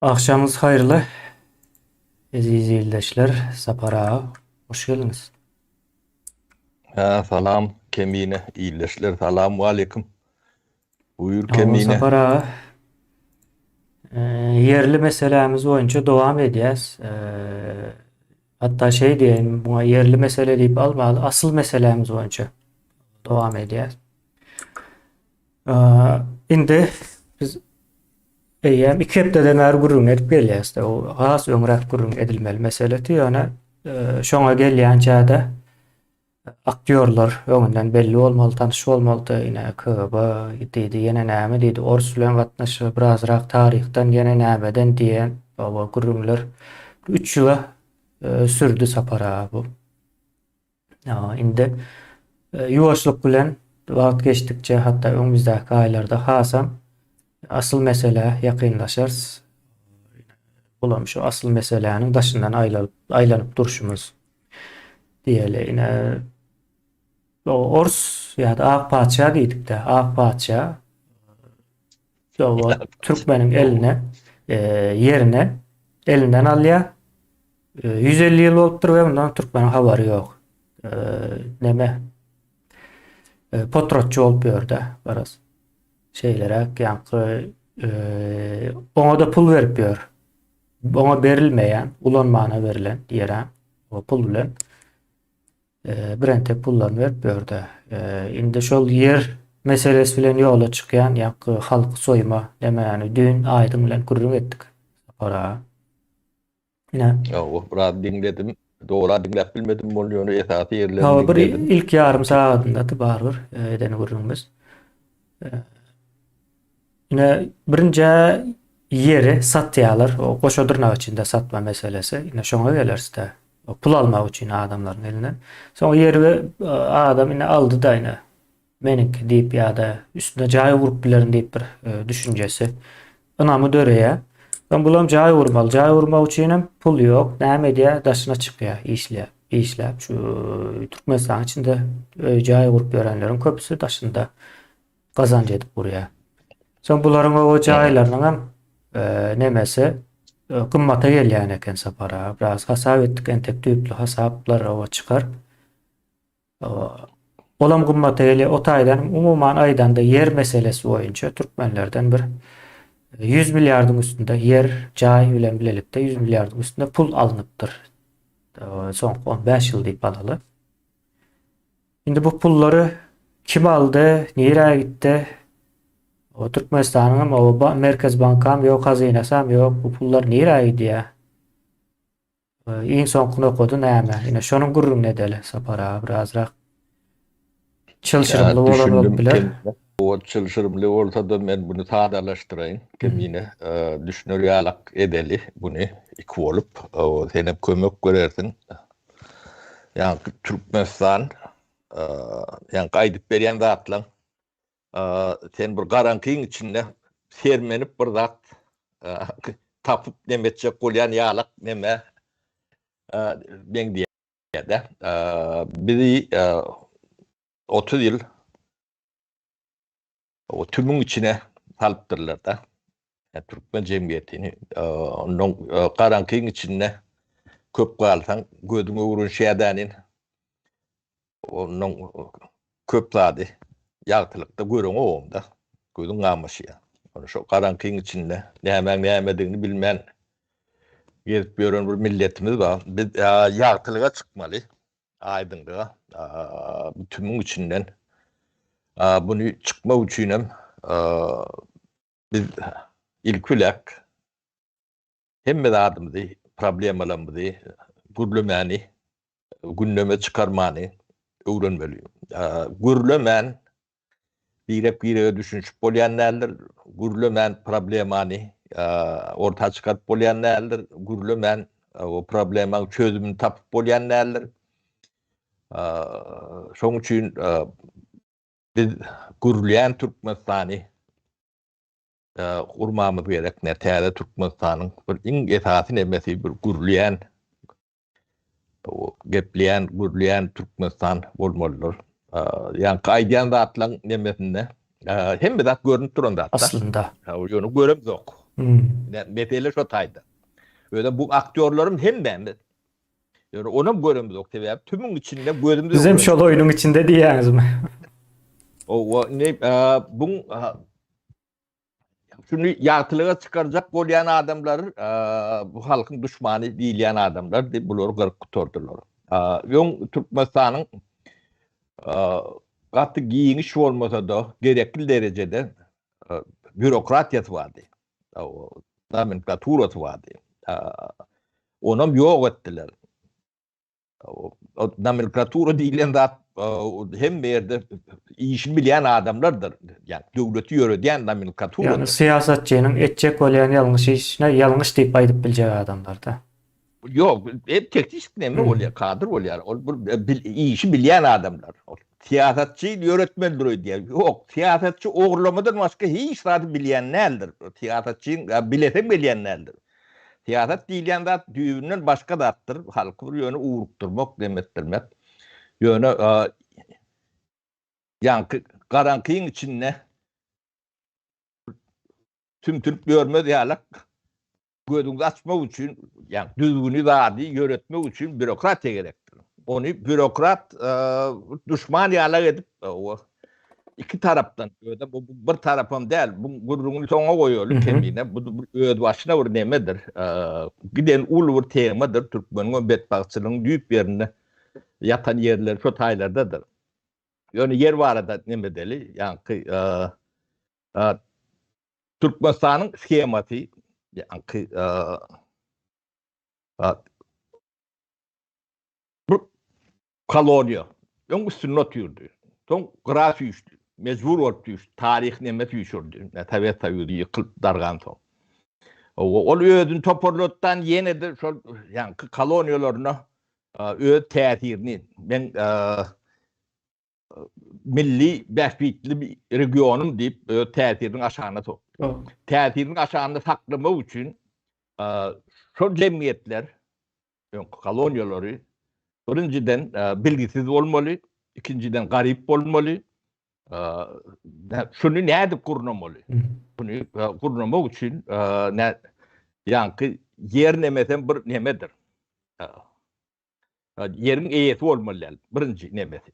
Akşamınız hayırlı. Aziz izleyiciler, Sapara hoş geldiniz. Salam kemine iyileşler. Selamu aleyküm. Buyur O kemine. Sapara yerli meselemiz boyunca devam edeceğiz. Hatta şey diyeyim, buna yerli mesele deyip almalı. Asıl meselemiz boyunca devam edeceğiz. Şimdi biz eyyem iki hepdeden er gurrun edip geliyoruz. O has ömrek gurrun edilmeli meseleti yani şoňa gelýän çağda aktyorlar öňünden belli bolmaly, tanış bolmaly ine köbe diýdi, ýene näme diýdi, Ors bilen gatnaşy birazrak taryhdan ýene nämeden diýen o gurrunlar 3 ýyla sürdi sapara bu. Indi ýuwaşlyk bilen wagt geçdikçe hatda öňümüzdäki aýlarda hasam asıl mesele ýakynlaşar. Bulam şu asıl meselenin başından aýlanyp duruşumuz diýeli ine o Ors ya da Ak Paça diýdik de Ak Paça o Türkmenin eline yerine elinden alýa 150 ýyl bolupdyr we bundan Türkmenin habary ýok. Neme potrotçu bolup ýörde baraz şeylere ýanky ona da pul berip ýör. Ona berilmeýän, ulanmana berilen diýerem. O pul bilen birente pullarını verip ýörde. Indi şol yer meselesi bilen ýola çykýan ýa halky soýma näme dün aýdym bilen gurrun etdik. Ora. Ine. Biraz dinledim. Doğru dinlep bilmedim bolýany esasy Ha yerlerini bir dinledim. ilk yarım saatynda barbyr edeni gurrunmuz. Ine birinje yeri satýarlar. O goşodurnak içinde satma meselesi. Ine şoňa gelersde. O pul almak üçin adamların elinden. Soň ýeri adam ine aldy da ine meniki diýip ýa-da üstüne jaý gurup bilerin diýip bir düşünjesi. Ynamy döreýär. Ben bulam jaý gurmaly. Jaý gurmak üçin pul ýok. Näme diýär? Daşyna çykýar, işläp. Şu Türkmenistan içinde jaý gurup ýörenleriň köpüsi daşynda gazanç edip gurýar. Soň bularyň o jaýlarynyň hem nemesi kımmata gelýän eken sapara. Biraz hasap etdik, entek tüýüplü hasaplar o çykar. Olam kımmata gelýär. O taýdan umuman aýdanda yer meselesi boýunça türkmenlerden bir 100 milyardyň üstünde yer, jaý bilen bilelikde 100 milyardyň üstünde pul alınıpdyr. Soňky 15 ýyl diýip alaly. Indi bu pulları kim aldy, nereye gitti? O Türkmenistan'ın o Merkez Bankam yok, hazinasam yok. Bu pullar nereye gidiyor? En son kunu okudu näme? Yine şonun gurrun nedeli sapara birazrak çılçırımlı olan biler. O çılçırımlı ortada men bunu taýdalaşdyraýyn. Kemine düşünýärlik edeli bunu iki bolup o sene kömek görersin. Yani Türkmenistan yani gaýdyp berýän zatlaň sen bir garankyň içinde sermenip bir zat tapıp demetjek bolýan ýalyk neme ben diýerde bizi 30 ýyl o tümüň içine salypdyrlar da Türkmen jemgyýetini onuň garankyň içinde köp galsaň gözüňe urunşýärdanin onuň köp zady ýagtylykda görüň oňda gözüň gamaşýar. Onu şu garankyň içinde näme bilmän gezip ýören bir milletimiz bar. Biz ýagtylyga çykmaly. Aýdyndyga tümüň içinden bunu çykmak üçin hem biz ilkülek hemme adamdy problemlerimizi gürlemäni gündeme çykarmany öwrenmeli. Gürlemän birek düşünüp bolýanlar gürlemän problemany orta çykaryp bolýanlar gürlemän o problemaň çözümini tapyp bolýanlar. Şoň üçin biz gürleýän Türkmenistany gurmamyz gerek. Nätäde Türkmenistanyň bir iň esasy nemesi bir gürleýän o gepleýän gürleýän Türkmenistan bolmalydyr. Yani aýdýan zatlaň nemesinde hem de görünüp duran zat. Aslında. Onu göremzok. Mesele şu taydı. Öyle bu aktörlerim hem ben. Yani onu göremiz yok tabii. Tümün içinde gözümüzde Bizim şol oyunun içinde diyeniz mi? Şunu yartılığa çıkaracak bolyan adamlar bu halkın düşmanı değilen adamlar de bulur garıp kutordular. Yon Türkmenistan'ın katı giyiniş olmasa da gerekli derecede bürokratiyat vardı. Nomenklatürası vardı. Onu yok ettiler. Nomenklatüra değilen zat hem bir yerde işini bilen adamlardır. Yani devleti yöneten Yani nomenklatüradır. siyasetçinin edecek olan yanlış işine yanlış deyip aydıp bileceği adamlar da. Yok, hep teknik nemli oluyor, kadir oluyor. İşi bilen adamlar. Siyasetçi öğretmendir diye. Yok, siyasetçi oğurlamadan başka hiç zaten bilen nedir? Siyasetçinin bileten bilen nedir? Siyaset diyen de düğünün başka da attır. Halkı bir yönü uğrukturmak demettirmek. Yönü yankı karanlığın içinde tüm Türk görmez yalak gözünü açmak için yani düzgünü daha değil yönetmek için bürokratya gerektir. Onu bürokrat düşman yalak edip o iki taraftan öyle bu bir tarafım değil bu gururunu sona koyuyor kemiğine bu öd başına bir nemedir. Giden ulu bir temadır Türkmen'in bedbahtçılığın büyük yerine yatan yerler şu taylardadır. Yani yer var da ne medeli yani Türkmenistan'ın scheması yani bu koloniya. Yung üstüne otuyordu. Son grafi üstü. Mecbur oldu üstü. Tarih nemet üstürdü. Ne tabi tabi yıkılıp dargan son. O ödün toparlıktan yine de yani koloniyalarına öd tesirini ben milli behbitli bir regionum deyip tesirini aşağına sok. Tesirini aşağına saklamak için şu cemiyetler koloniyaları birinciden bilgisiz olmalı, ikinciden garip olmalı. Şunu ne edip kurulmalı? Bunu kurulmak için yani yer nemeten bir nemedir. Yerin eğeti olmalı. Birinci nemeti.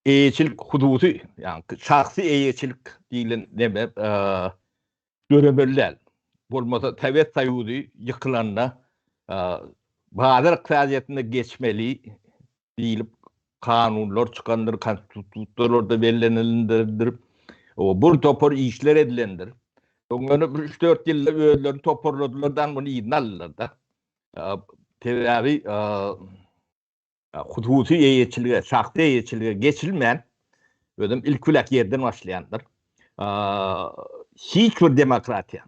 Eğecilik hudusu, yani şahsi eğecilik değilen neme göremeliler. Olmasa tevet sayıdı yıkılanla Bahadır kıyafetine geçmeli deyilip kanunlar çıkandır, konstitüsyonlar da belirlenildir. O bu topor işler edilendir. Onları 3-4 yılda öğülerini toparladılardan bunu izin alırlar da. Tabi hudusi eğitçiliğe, şahsi eğitçiliğe geçilmeyen ödüm ilk ülak yerden başlayandır. Hiçbir demokratiya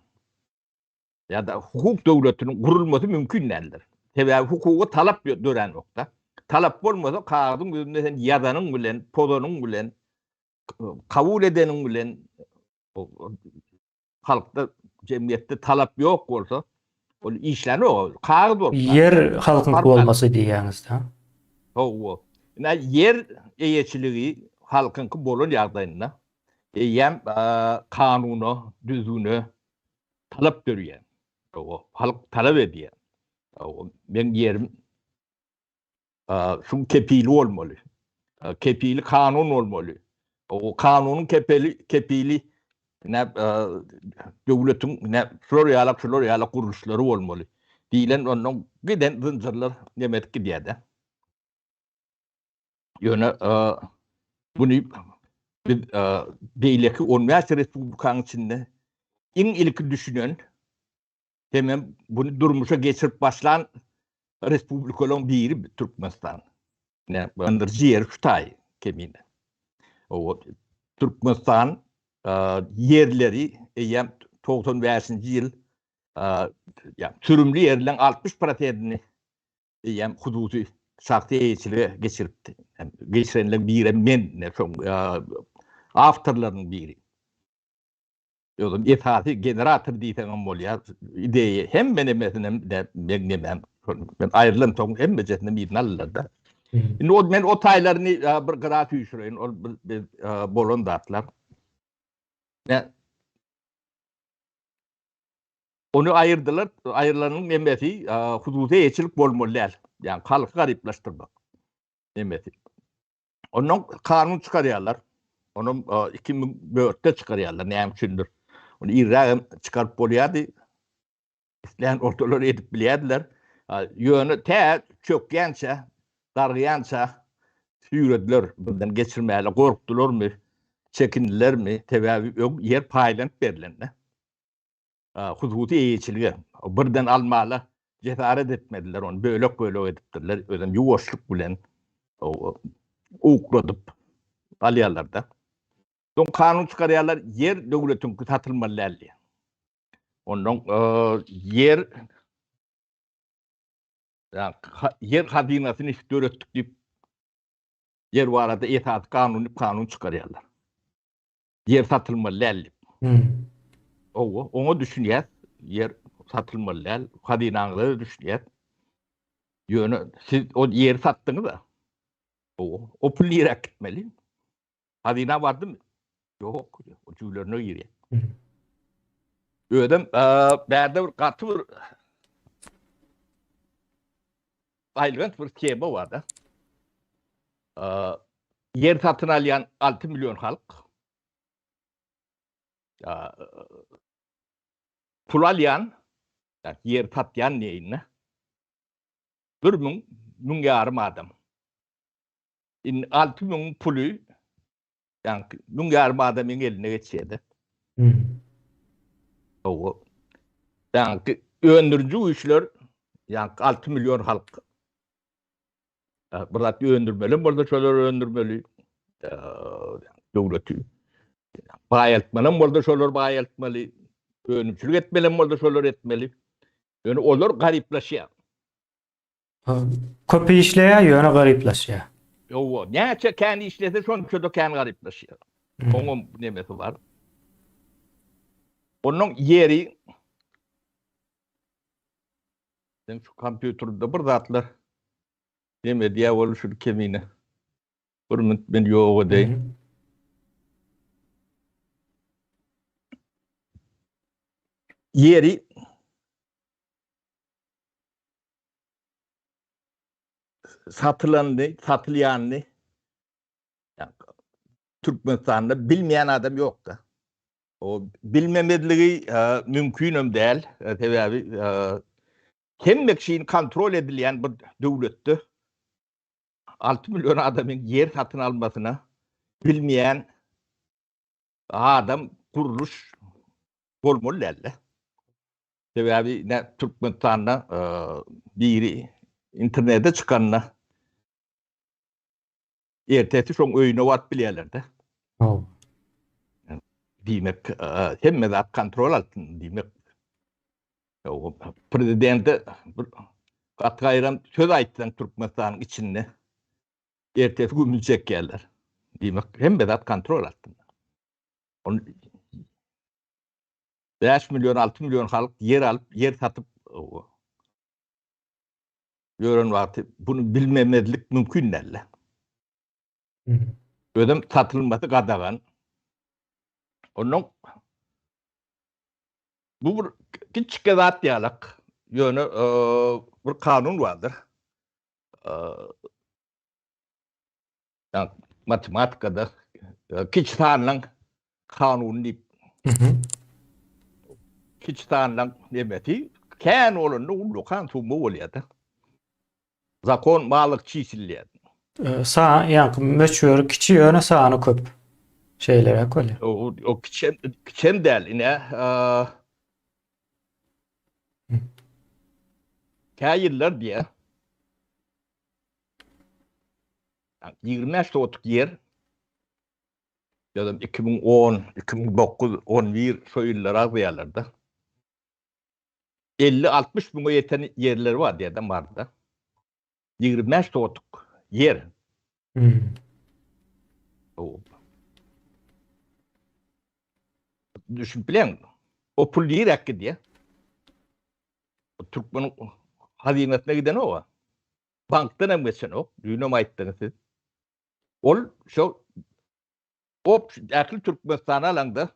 ya da hukuk devletinin kurulması mümkün değildir. Tabi hukuku talep gören nokta. Talep olmasa kağıdın gözünde yadanın bilen, podanın bilen, kabul edenin bilen halkta, cemiyette talep yok olsa o işler o. Kağıt olsa. Yer halkın olması diyeniz da. O. Yani yer eğitçiliği halkın bolun yardayında hem kanunu, düzgünü talep görüyor. O halk talep ediyor. Ben yerim şu kepili olmalı. Kepili kanun olmalı. O kanunun kepili ne devletin ne Floryalı kuruluşları olmalı. Dilen onun giden zincirler demek ki diye de. Yani bunu beyleki olmayan Respublikanın içinde en ilk düşünen hemen bunu durmuşa geçirip başlayan Respublikaların biri Türkmenistan. Ne bandır ciğer Kütahya kemiğine. O Türkmenistan yerleri yani 95. yıl yani sürümlü yerlerin 60%'ini yani hududu şahsi eğitçiliğe geçiripti. Yani geçirenlerin biri men ne çok afterların biri. Yolun etaati generatör diyten oluyor. İdeyi hem benim hem de ben ayrılan ton hem becetine bir nallar da. Men o taylarını bir grafi şurayın o bolon dağıtlar. onu ayırdılar. Ayrılanın emeti huduta eçilik bolmalılar. Yani halkı gariplaştırmak emeti. Onun kanun çıkarıyorlar. Onun 2004'te çıkarıyorlar. Neyim üçündür. Onu İran çıkarıp boluyordu. İsteyen ortaları edip biliyediler. Yönü çökkençe, dargıyança sürediler. Bundan geçirmeyle korktular mı? Çekindiler mi? Tevavi yok. Yer paylanıp verilenler. Huduti eğiçilgi. Birden almalı cesaret etmediler onu. Böyle ediptirler. Ödem yuvaşlık bilen uğradıp alıyorlar da. Son kanun çıkarıyorlar. Yer devletin satılmalı. Ondan yer yani, yer hazinasını öğrettik deyip yer var arada etaat kanun çıkarıyorlar. Yer satılmalı. Onu düşünüyor. Yer satılmalı. Hazinanları düşünüyor. Yönü, siz o yeri sattınız da o pul yere gitmeli. Hazine vardı mı? Yok. O cüvlerine giriyor. Ödem berde bir katı bir ayrılan bir kebe vardı. Yer satın alayan 6 milyon halk. Pul alayan yani yer satyan neyine? 1 yarım adam. 6 milyon pulu yani 1 yarım adamın eline geçiyordu. O yani öndürücü işler yani 6 milyon halk. Burada öndürmeli, burada şöyle öndürmeli. Devleti. Bayıltmalı, burada şöyle bayıltmalı. Önümçülük etmeli, burada şöyle etmeli. Yani olur gariplaşıyor. Köpü işleye yönü gariplaşıyor. Ne kendi işlese son kötü kendi gariplaşıyor. Onun nemesi var. Onun yeri ben şu kompütürde bir zatlar deme diye oluşur kemine. Ben yok değil. Yeri satılayanı yani, Türkmenistan'da bilmeyen adam yok da. O bilmemedliği mümkün değil. Tabii hem şeyin kontrol edilen bir devlette 6 milyon adamın yer satın almasına bilmeyen adam kuruluş olmalı. Tabii ne Türkmenistan'da biri internete çıkanına ertesi son öyüne vat biliyorlardı. Demek hem de kontrol altında demek. O prezidente katgayran söz ayttan Türkmenistan'ın içinde ertesi gümülecek yerler. Demek hem de kontrol altında. 5 milyon 6 milyon halk yer alıp yer satıp gören vakti bunu bilmemezlik mümkün değil. Ödem satılması qadağan. Onun bu bir küçük zat diyalak. Yönü bir kanun vardır. Yani matematikada küçük tanrının kanunu deyip küçük tanrının demeti kən olanda ulu kan sumu oluyordu. Zakon malık çiğsiliyordu. Sağ yani meşhur kiçi yönü sağını köp şeylere koyuyor. O küçen değil yine yıllar diye yani 25 soğutuk yer ya da 2010, 2009, 11 şu yıllara koyarlardı. 50-60 buna yeten yerler var diye de vardı. 25 soğutuk yer. Düşün bilen mi? O pul yer hakkı diye. Türkmen'in hazinesine giden o. Banktan hem geçen o. Düğüne maittan siz. O akıl Türkmenistan'a alanda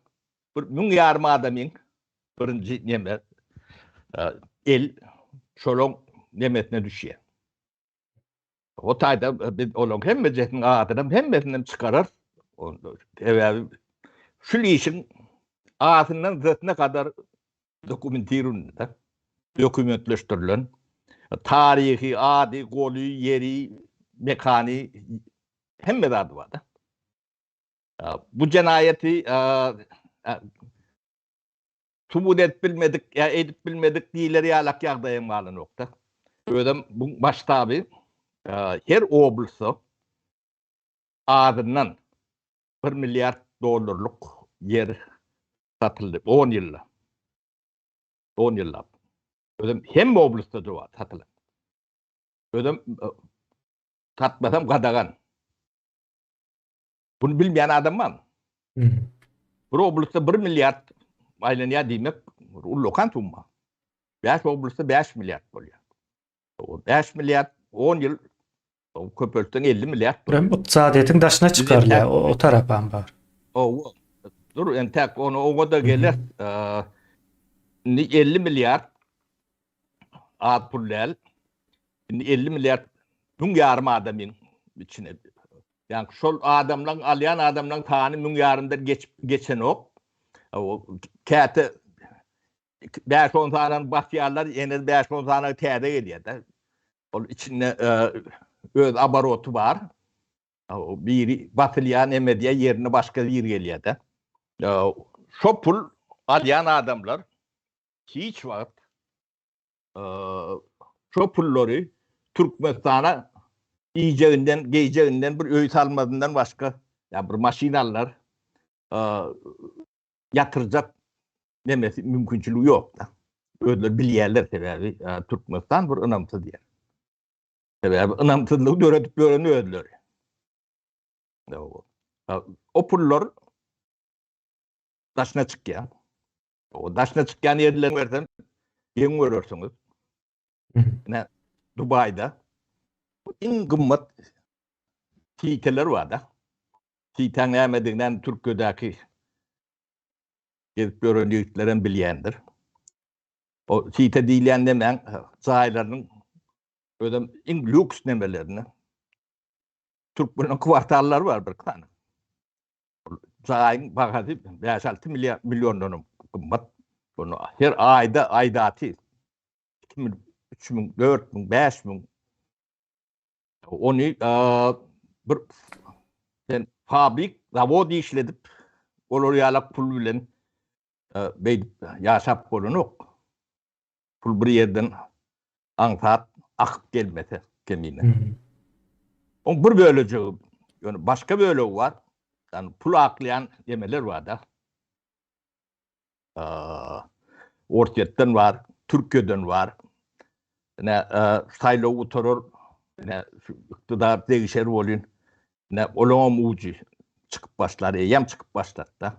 bir 1 yarım adamın birinci neme El şolong nemetine düşüyor. O tayda biz olong hemmejetin ağatıdan hemmesinden çıkarır. Şu işin ağasından zıtına kadar dokumentleştirilen tarihi, adi, golü, yeri, mekani hemme adı var da. Bu cinayeti subut edip bilmedik, ya edip bilmedik diýleri ýalak ýagdaýyň maly nokta. Ödem bu maştaby her oblysy adından 1 milyar dolarlyk yer satyldy 10 ýylla. 10 ýylla. Ödem hem oblysda dur satylyp. Ödem satmasam gadagan. Bunu bilmeýän adam var. Bir oblysda 1 milyar aýlanýa diýmek ullukan tumma. 5 oblysda 5 milyar bolýar. O 5 milyar 10 ýyl köpöltden 50 milyar. Bu iqtisadiýetin daşyna çykarlar, o tarapan bar. O dur entek onu oňa da gelir. 50 milyar ad pullal 50 milyar müň ýarym adamyň içine. Yani şol adamlaryň alýan adamlaryň tany müň ýarymdan geçen ok. O käte 5-10 tane bahtiyarlar ene 5-10 tane täze gelýär da. Ol içinde öz abarotu var. O biri batylýan emediýe ýerine başga ýer gelýär da. Şo pul alýan adamlar hiç wagt şo pullary Türkmenistana geyceğinden bir öýt almadından başka ya bir maşinalar yatıracak demesi mümkünçülüğü yok da. Öyle bilýärler sebebi Türkmenistan bir ınamsız yer. Sebebi ınamsızlığı döredip döreni ödüler. O pullar daşına çıkýan. O daşına çıkýan yerlerini versen ýeň görürsüňiz. Ne Dubai'da en gımmat siteler var da. Siten nämedinden Türkiye'deki gezip göründüklerin bilýändir. O site diýilen demen saýlarynyň ödem en lüks nemelerini Türkmen'in kvartallary var bir tane. Saýyň bagasy 5-6 milyon gymmat. Bunu her ayda aidaty 2000, 4000, 5000 onu bir fabrik zavod işledip olur ýalak pul bilen ýaşap bolanok. Pul bir ýerden aňsat akyp gelmese kemine. On bir bölejegi, ýöne başga bölegi var. Yani pul aklayan yemeler var da. Ortaýetden var, Türkiýeden var. Ne saýlaw oturur, ne iktidar degişer bolýan. Ne olağan ucu çıkıp başlar, yem çıkıp başlar da.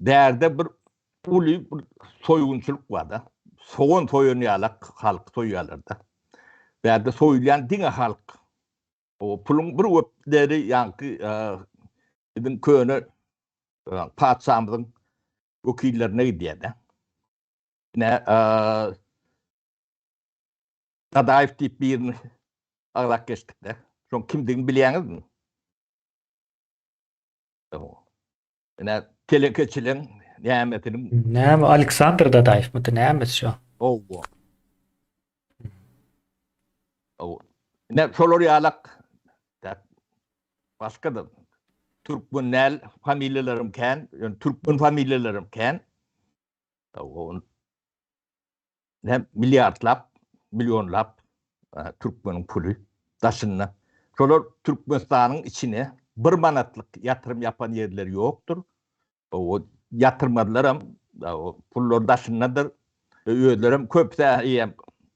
Derde bir ulu bir soygunçuluk var da. Soğun soyunýarlar, halk soýýarlar da. Derde soýulan diňe halk. O pulun bir öpleri yankı edin köne padşahymyzyň wekillerine gidýär da. Ne Dadaýew diýip birini aglak geçdik de. Şoň kimdigini bilýäňizmi? Ne telekeçiliň nämetiniň Näme Aleksandr Dadaýew mı? Näme şu? o. Ne şolary ýalak başga da Türkmenel familiýalaryň kän, ýöne Türkmen familiýalaryň kän. Ne milyardlap, milyonlap Türkmeniň pulu daşyna. Şolar Türkmenistanyň içine 1 manatlyk ýatyrym ýapan ýerler ýokdur. O ýatyrmadylar hem o pullar daşynadyr. Öýlerim köpse ýem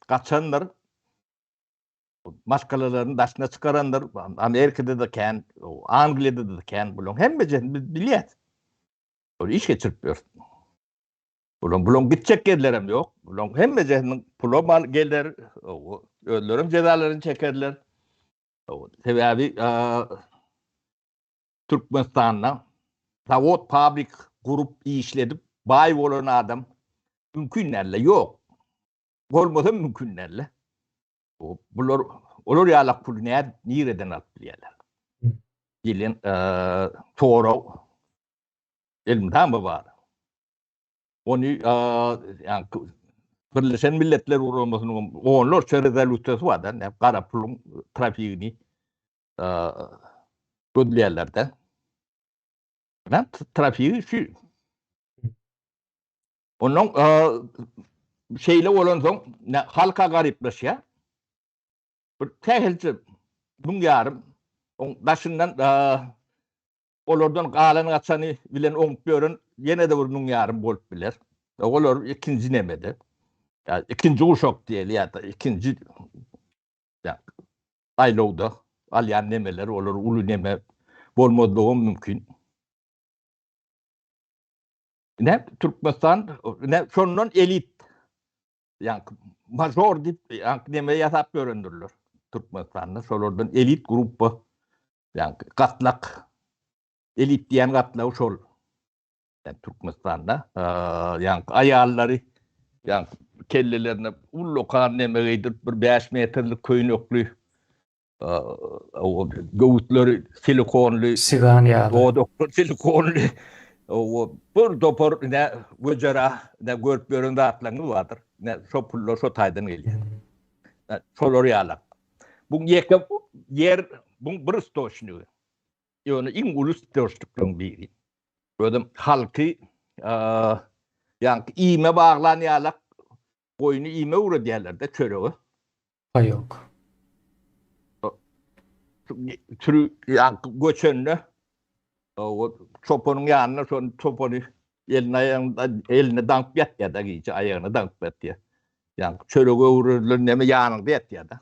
gaçandyr. Maskalalarını daşına çıkaranlar Amerika'da da kän, Angliýada da kän bulan hemme biz bilýär. O iş geçiripdir. Bulan gitjek yerlerim yok. Bulan hemme jehniň puly gelir, öýlerim jezalaryny çekerler. Sebebi Türkmenistanda zavod, fabrik kurup işledip bay bolan adam mümkünlerle yok. bolmasa mümkünlerle. Bular olur ýalak pul nireden alıp bilýärler. Gelin Toro ilmdan mı var? Onu yani Birleşen Milletler Uğramasının onlarca rezolüsyonu var da kara pulun trafiğini ödülýärler de. Ben trafiği şu. Onun şeyle olan son halka garipleşýär. Bir tehilci bun yarım daşından olardan galan gaçany bilen oňup görün ýene de burnun yarım bolup biler. Olar ikinji nemede. Ya ikinji uşak diýeli ýa-da ikinji ya aýlawda alýan nemeler olar uly neme bolmadygy mümkin. Ne Türkmenistan ne şondan elit yani major dip yani neme ýasap göründirler Türkmenistanda şolardan elit grupy yani gatlak elit diýen gatlak şol yani Türkmenistanda yani aýallary yani kellelerine ullokan neme geydir bir 5 metrlik köýnekli o göwütleri silikonly Sigan ýaly. o doktor silikonly o bir topar ne göjera ne görüp göründe atlaňy bardyr. Ne şo pullar şo taýdan gelýär. Şolar ýalak. Bu ýeke yer bu bir stoşny. Ýöne iň ulus stoşluklardan biri. Ödüm halky ýa-ni ime baglan ýalak boynu ime ura diýerler de çöregi. Ýok. Türü ýa-ni göçenli o çopanyň ýanyna şol çopany eline dank ýetýär da giýje aýagyna dank ýetýär. Yani çöregi ururlar neme ýanyňda ýetýär da.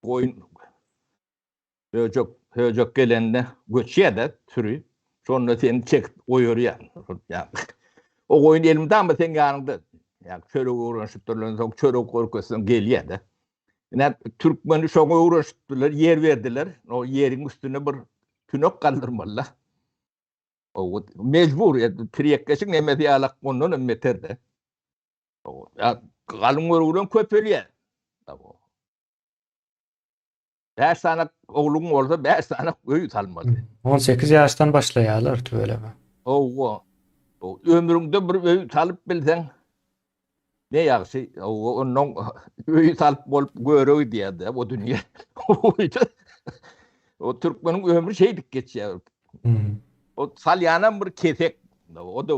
Goýun höjek gelende göçýär da türü. Sonra seni çek oýurýar. Yani o goýun elimden mi sen ýanyňda? Yani çöregi uğraşypdyrlar, soň çörek korkusyn gelýär da. Yani Türkmeni şoňa uğraşypdylar, yer berdiler. O ýeriň üstüne bir tünök galdyrmalylar. O mecbur tiriyekkeşik nemesi ýalak ondan emmeterde. O galyň görülen köpelýär. Her sana oğlum olsa 5 tane öýüt almaly. 18 ýaşdan başlaýarlar tüveleme. O ömrüňde bir öýüt alyp bilseň ne ýaxşy onuň öýüt alyp bolup görög diýerdi o dünýä. O Türkmeniň ömrü şeýdik geçýär. O salyanan bir kesek. O da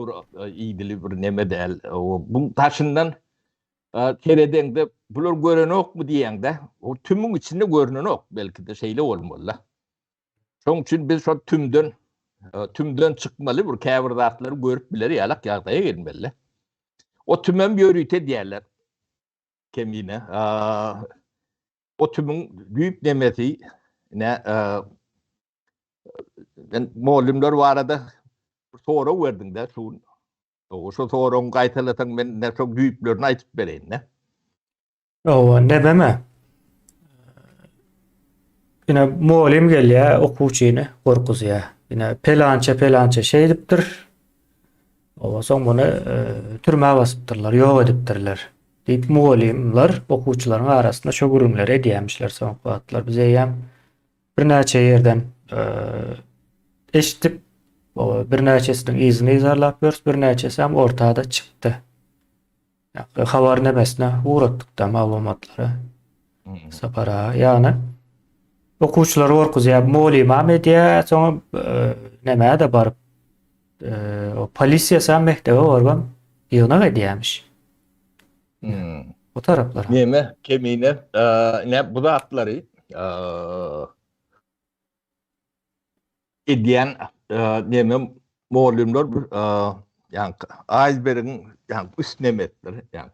iýdili bir neme däl. Bu taşyndan teredeňde bular görenok mu diýeňde o tümüň içinde görünenok belki de şeýle bolmaly. Şoň üçin biz şo tümden çykmaly bir käbir zatlary görüp biler ýalak ýagdaýa gelmeli. O tümem ýörüýte diýerler. Kemine. O tümüň büyük nemesi ne ben molimler barada soru verdim de şun. O şo soruň gaýtalatan men ne çok büyüklerini aýtyp bereýin ne. O nebeme. Yine muallim gelýär, okuwçyny gorkuzýar. Yine pelança şey edipdir. O soň muny türmäge basypdyrlar, ýok edipdirler. Diýip muallimler okuwçylaryň arasynda şo gürümler edýärmişler soň wagtlar. Biz eýem bir näçe ýerden eşitip bir näçesiniň izini izarlap bers, bir näçesi hem ortada çykdy. Ýa habar nemesine uğratdyk da maglumatlary. Sapara ýani okuwçylar gorkuzýar, muallim edýär, soň näme de baryp o polisiýa sam mektebe bargan ýygynak edýärmiş. O taraplara. Neme kemine ne bu da atlary edýän neme muallimler yani iceberg'in yani üst nemetleri yani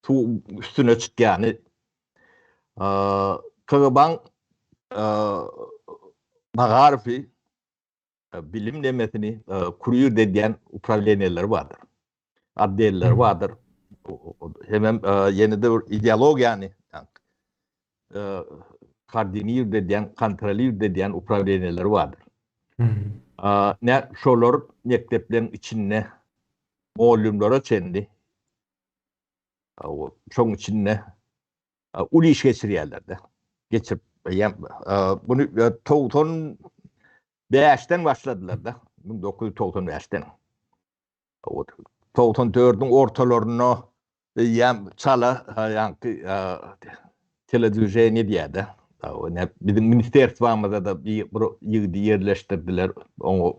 su üstüne çıkýany Kıgıban Magarfi bilim nemesini kuruyur dediğen upravleniyeler vardır. Adliyeler vardır. Hemen yeni de ideolog yani kardiniyur dediğen, kontroliyur dediğen upravleniyeler vardır. Ne şolar mekteplerin içinde muallimlere çendi. Şoň içinde uli iş geçirýärler-de. Geçirip bunu 95'ten başladylar-da. 1995'ten. 94'ün ortalaryna çala telewizyon ne diýär-de. Bizim ministerswamyzda da bir ýygdy ýerleşdirdiler. Oňa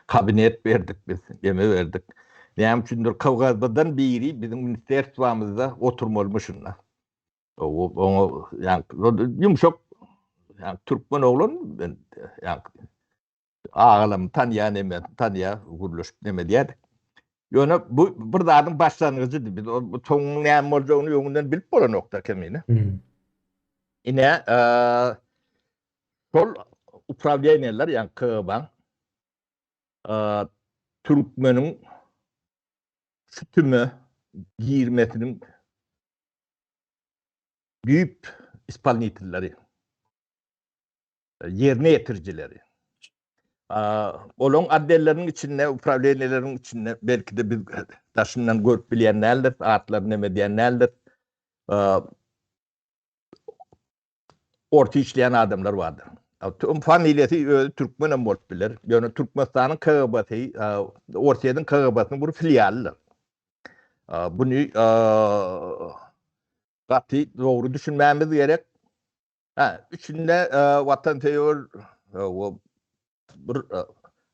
kabinet berdik biz, eme berdik. Näme üçindir Kawgazdan biri bizim ministerswamyzda oturmalmışyna. Oňa ýumşak türkmen oglan ben ağalam tanıyan eme tanıya guruluş neme diýär. Ýöne bu bir zadyň başlangyjy. Biz bu toňun näme boljagyny ýöňünden bilip bolan nokta kemine. Ine şol upravleniýerler ýani KGB'ň türkmeniň sütüme girmesiniň büyük ispalnitilleri, yerine getiricileri. Olon addellerinin içinde, upravleniýerleriň içinde belki de biz daşyndan görüp bilýänlerdir, atlar neme diýenlerdir. Orta işleyen adamlar vardır. Tüm familiyeti Türkmen bolup biler. Yani Türkmenistan'ın KGB'si, Ortaýadyň KGB'sinin bir filialydyr. Bunu gaty dogry düşünmämiz gerek. Üçünde vatanperwer bir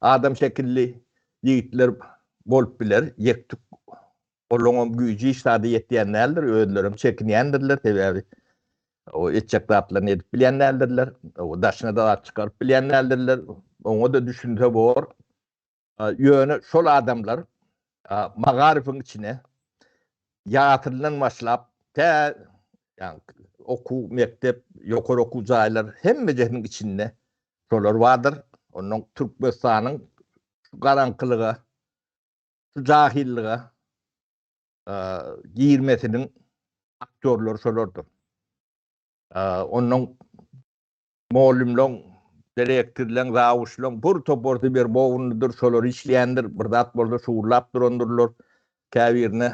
adam şekilli ýigitler bolup biler. Ýekdik olaňam güýji işlady ýetýänlerdir, özlerim çekinýändirler sebäbi. O etçeklatlarını edip bilýänlerdirler. O daşyna da çykaryp bilýänlerdirler. Oňa da düşünse bor. Ýöne şol adamlar magaryfyň içine ýatyrylan başlap yani oku mektep, ýokary oku jaýlar hemme jehniň içinde şolar bardyr. Onuň Türkmenistanyň garankylyga, jahillige girmesiniň aktörleri şolardyr. Onuň mollumlaň, direktirleň, zawuşlaň bir topordy bir bowundyr, şolar işleýändir, bir zat bolsa şuurlap durandyrlar. Käbirine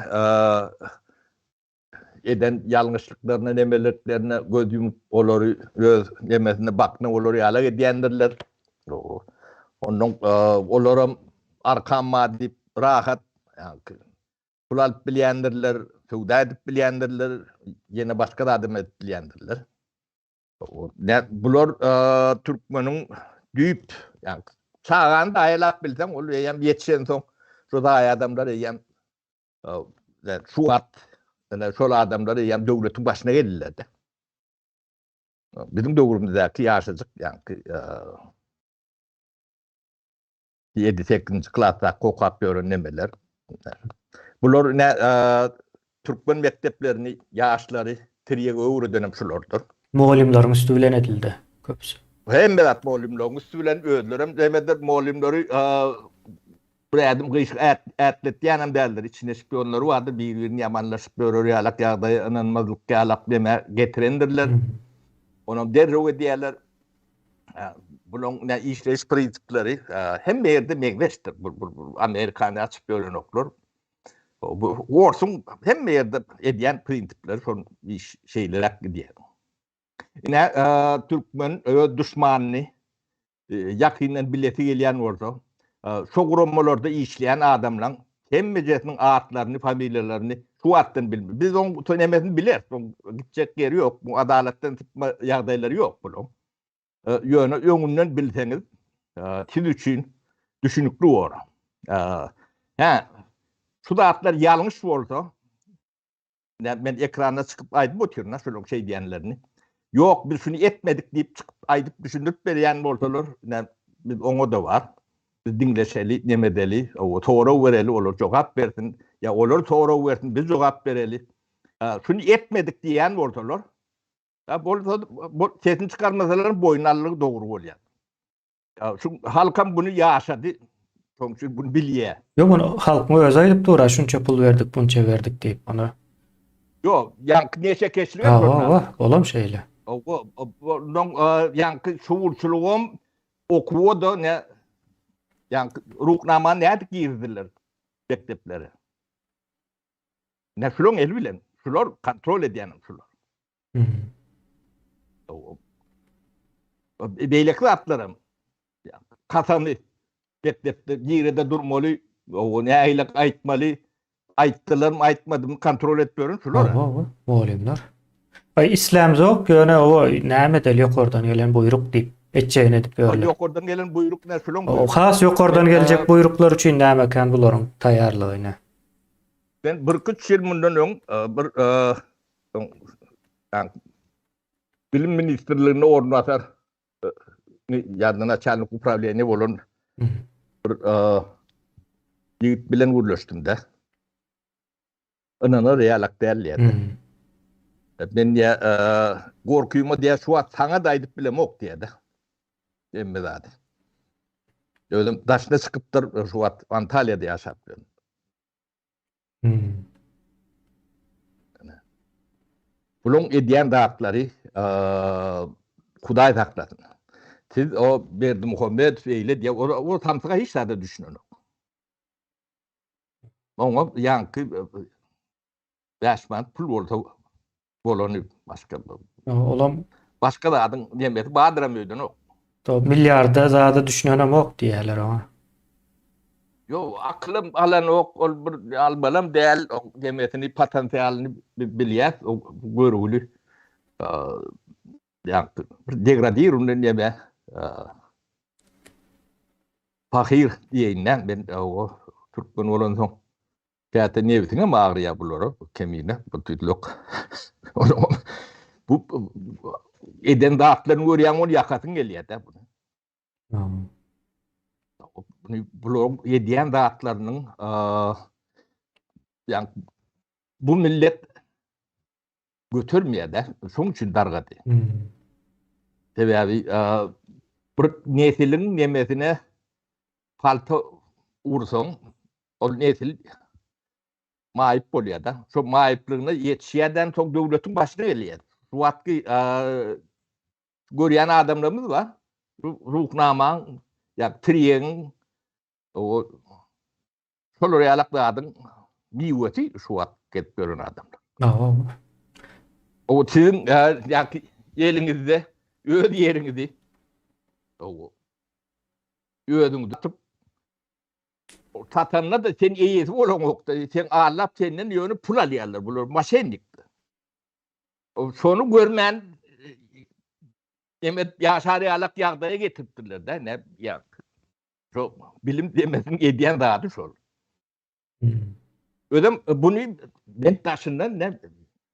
eden ýalňyşlyklaryna, nemelerlerine göz yumup olary öz nemesine bakna olary ýala edýändirler. Onuň olaram arkam maddi rahat pul alyp bilýändirler, sowda edip bilýändirler, ýene başga da adam edip bilýändirler. Bular türkmeniň düýp, yani çağan da aýlap bilsem, ol ýam ýetişen soň şu da adamlar ýam şu şol adamlar ýam döwletiň başyna geldiler-de. Bizim döwrümizde ýaşadyk, yani 7-8-nji klasda okap ýören nemeler. Bular türkmen mekteplerini ýaşlary tirýege öwreden şulardyr. Muallimlaryň üstü bilen edildi köpüsü. Hemme zat muallimlaryň üstü bilen özlerem demedir muallimleri bir adam gyşyk atletýänam däldir. İçinde şpionlary bardyr, bir-birini ýamanlaşyp görýärler, ýagdaý inanmazlyk ýalap deme getirendirler. Onu derrew edýärler. Bunun işleyiş prinsipleri hemme ýerde meňzeşdir. Amerikany açyp gören oklar. Bu Warsun hemme ýerde edýän prinsipler, şol şeyler gidýär. Ine türkmen öz düşmanyny ýakyndan bileti gelýän bolsa, şo guramalarda işleyen adamlar hemme jesiniň atlaryny, familiýalaryny şu atdan bilmir. Biz oň tönemesini biler. Gitjek ýeri ýok. Bu adaletden tutma ýagdaýlary ýok bular. Ýöne öňünden bilseňiz, siz üçin düşünükli bor. Şu da atlar ýalňyş bolsa, men ekrana çykyp aýdyp oturna şol şey diýenlerini. Ýok, biz şunu etmedik diýip çykyp aýdyp düşündürip berýän bolsalar, biz oňa da var. Biz dinleşeli, nemedeli, toğra vereli, olur jogap bersin, ya olur toğra versin, biz jogap bereli. Şunu etmedik diýen bolsalar, bolsa sesini çykarmasalar boyunallygy dogry bolýar. Şu halkam bunu ýaşady, soňçu bunu bilýär. Yo, bunu halk mı özü aýdyp dur, şunça pul verdik, bunça verdik diýip onu. Yo, yankı neşe keşiliyor mu? Olam şeyle. Yankı şuurçuluğum okuwa da ne yankı ruhnama ne girdiler mektepleri. Ne şulun el bilen. şular kontrol edýän şular. Hmm. Beýlekli atlarym. Kasany getdepde ýerde durmaly, o näýlik aýtmaly, aýtdylarmy aýtmadymy kontrol etýärler şular. Bolanlar. Ay İslam zok ýöne o näme del ýokardan gelen buyruk diýip etjegini edip berler. Ýokardan gelen buyruk näme O buyruk. has ýokardan geljek buyruklar üçin näme ekan bularyň taýýarlygyna. Ben bir küç ýyl mundan öň bir bilim ministrligine ornatar ýadyna çanlyk upravleniýe bolan bir ýigit bilen görleşdim-de. Anana realak dälýärdi. Ben ya gorkuýma diýe şu wagt saňa da aýdyp bilemok diýdi. Emme zady. Özüm daşna çykypdyr şu wagt Antalya'da ýaşap. Bulun edýän datlary Hudaý taklasyn. Siz o Berdi Muhammed eýle diýe o tamsyga hiç zada düşünýär. Oňa ýanky ýaşman pul bolsa bolany başga Olam başga da adyň diýmedi Badyram öýden o. to milyarda zada düşünýänem ok diýerler ona. Yo aklym alan ok ol bir albalam däl o diýmetini potensialini bilýär o görüli. Ýanky bir degradirundan diýme fakir diýenden ben o türkmen bolan soň käte nebetine magryýar bulary kemine bu tütlük. Bu eden dağıtlarını görýän ol ýakatyň gelýär-de bunu. Bunu bular edýän dağıtlarynyň ýani bu millet götürmeýär-de, şoň üçin dargady. Sebäbi bir nesiliň nemesine palto ursaň, ol nesil maýyp bolýar-da. Şo maýyplygyna ýetişýärden soň döwletiň başyna gelýär. Şu wagtky görýän adamlarymyz bar. Ruhnama, ýa triýeň o şolar ýalakdadyň miweti şu wagt ketip gören adamlar. O sizin ýa ýeliňizde öz ýeriňizdi. O özüňizi tutup satanlar da sen eýesi bolan okda, sen ağlap senden ýöne pul alýarlar. Bular maşennikdi. Şonu görmän demet ýaşary ýalak ýagdaýa getiripdirler da, ne ýa. Şo bilim demesiň edýän zady şol. Özüm bunu ben taşyndan ne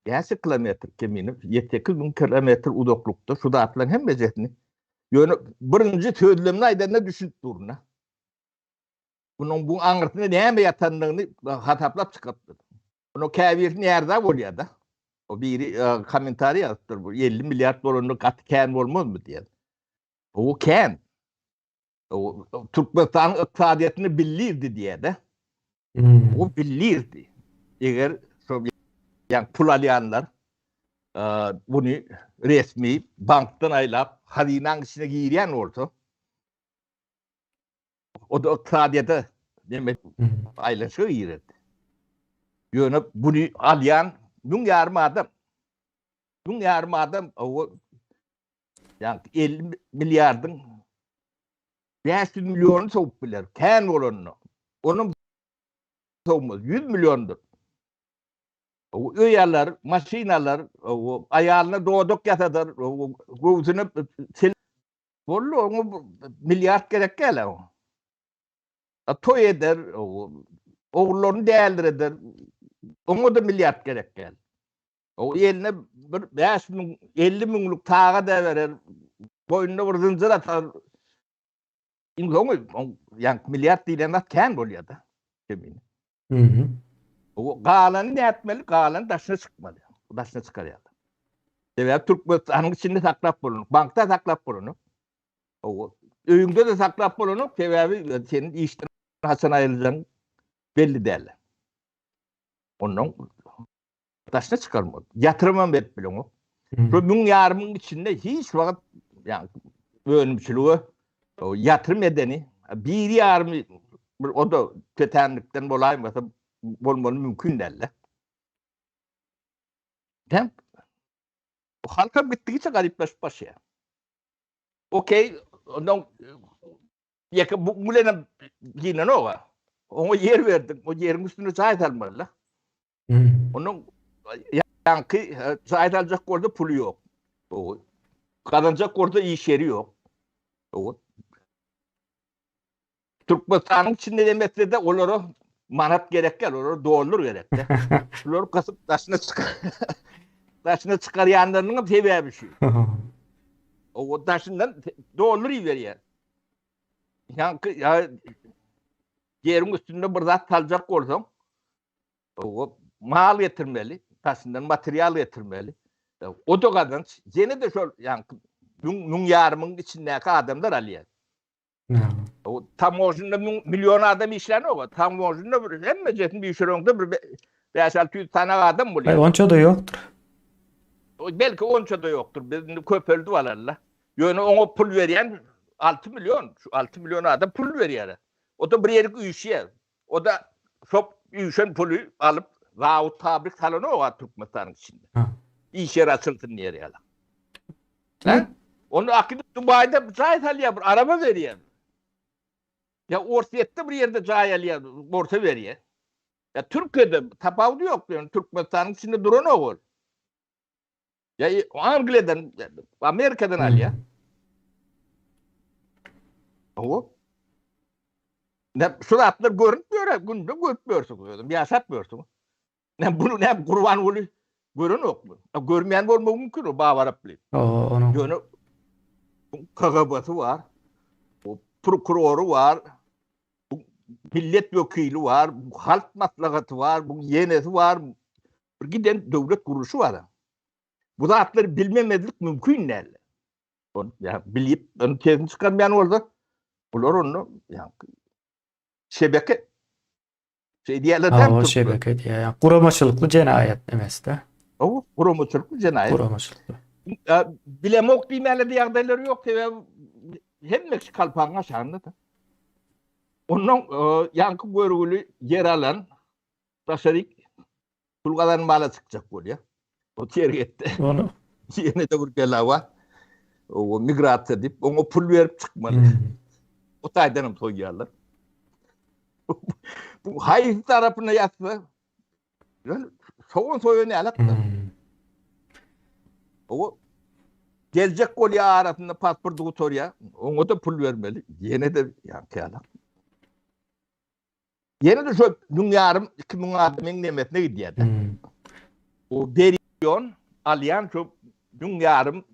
ýaşy kilometr kemini 7-8 kilometr uzaklykda şu zatlaryň hemmejesini ýöne birinji sözlemini aýdanda düşünip durna. Bunun bu aňyrtyna näme ýatanlygyny hataplap çykypdy. Bunu käbir näerde bolýar-da. O biri komentary ýazdyr bu 50 milyard dolarlyk gat kän bolmazmy diýen. O kän. O Türkmenistan ykdysadyetini bilýärdi diýe-de. O bilýärdi. Eger şo ýa pul alýanlar bunu resmi bankdan aýlap hazinaň içine girýän bolsa o da ykdysadyete demek aýlaşy ýerdi. Ýöne bunu alýan gün yarım adam. Gün yarım adam o yani 50 milyardın 500 milyonu soğup biler. Kän bolanny. Onun soğumaz 100 milyondur. O öýerler, maşinalar, o aýalyna doduk ýatadyr, o göwsüne bollu onu milyard gerek gele o. Toy eder, o oğullarını değerlendirir. Ona da milyard gerek gel. O eline bir 50 miňlik taga da verer. Boynuna bir zincir atar. İnsoňy ýa milyard diýen zat kän bolýar-da. Kemini. O galany näetmeli, galan daşyna çykmaly. Daşyna çykarýar. Sebäp Türkmenistanyň içinde saklap bolun, bankda saklap bolun. O öýüňde de saklap bolun. Sebäbi senin işden haçan aýrylaryň belli däl. Onun daşyna çykarmaly. Ýatyrmam berip bilen o. Şo müň ýarymyň içinde hiç wagt ýa önümçiligi o ýatyrym edeni bir ýarym o da tetenlikden bolaýmasa bolmaly mümkin däl. Hem halka gittikçe garipleşip başlıyor. Okey, ondan yakın bu mulene yine ne var? Ona yer verdim. O yerin üstüne zahit almalı. Onun yankı zahit alacak orada pulu yok. O kazanacak orada iş yeri yok. O Türkmenistan'ın içinde demekle de onlara manat gerek gel, onlara doğulur gerek de. Onları kasıp taşına çıkarayanlarının sebebi bir şey. O taşından doğulur iyi veriyor. Yankı ya yerin üstünde bir zat alacak olsam o mal getirmeli, taşından materyal getirmeli. O da kazanç. Yine de şöyle yani nun yarımın içindeki adamlar alıyor. O tam orijinal milyon adam işleniyor o. Tam orijinal bir hem mecetin bir işlerinde bir 5-600 tane adam buluyor. Onça da yoktur. Belki onça da yoktur. Bizim köpöldü valarla. Yani ona pul veren 6 milyon. Şu 6 milyon adam pul veriyor. O da bir yerik uyuşuyor. O da çok uyuşan pulu alıp vahut tabrik salonu o Türkmenistan'ın içinde. İş yeri açılsın diye yani. Onu akıdı Dubai'de zahit alıyor. Araba veriyor. Ya Orsiyet'te bir yerde cahiliye borsa veriyor. Ya Türkiye'de tapavdu yok. Yani Türkmenistan'ın içinde duran o var. Ya Angliya'dan, Amerika'dan alıyor. O. Ne suratlar görünmüyor. Günde görünmüyorsun. Yaşatmıyorsun. Ne bunu ne kurban oluyor. Görün yok mu? Görmeyen olma mümkün o bağırıp. Onun. Yani KGB'si var. O prokuroru var. Milletvekili var, halk maslahatı var, bu yenesi var, bir giden devlet kuruluşu var. Bu zatları bilmemezlik mümkün değil. Yani bilip onu tezini çıkarmayan orada, bunlar onu yani şebeke diyelerden O şebeke diye. Yani kuramaçılıklı cinayet demesi de. O kuramaçılıklı cinayet. Kuramaçılıklı. Bilemok bilmeli diye yağdayları yok diye hem Meksik kalpağına şanlı da. Onun yankı görgülü yer alan Taşerik Tulgadan mala çıkacak oluyor. O tergetti. Onu. Yine de bir bela var. O migrat edip ona pul verip çıkmalı. O taydanım soyuyorlar. Bu hayır tarafına yatsa yani soğun soyunu alakta. O gelecek oluyor arasında pasportu soruyor. Ona da pul vermeli. Yine de yankı alak. Yine de şu dünyarım 2000 adamın nimetine gidiyor. O veriyon alyan şu dünyarım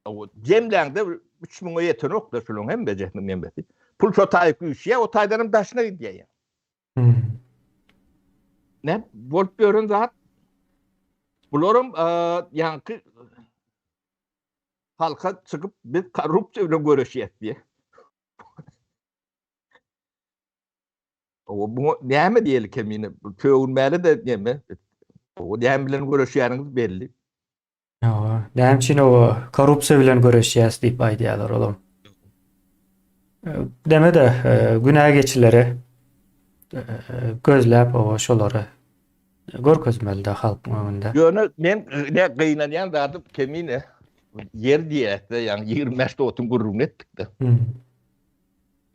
o cemlerde 3000'e yeten oklar şunun hem becehnin nimetı. Pul çotayık üşüye o taydanın taşına gidiyor ya. Ne? Voltbjörn zat bularım yankı halka çıkıp bir korrupsiyle görüşüyet diye. O bu ne mi diyelim kemine? Çoğunmeli de ne mi? O ne bilen görüşüyorsunuz belli. Näme üçin o korrupsiýa bilen görüşýäs diýip aýdýarlar olam. Deme de günah geçileri gözläp o şolary görkezmeli de halk öňünde. Ýöne men ne gynanýan zadyp kemine yer diýekde ýani 25 otun gurrun etdik de.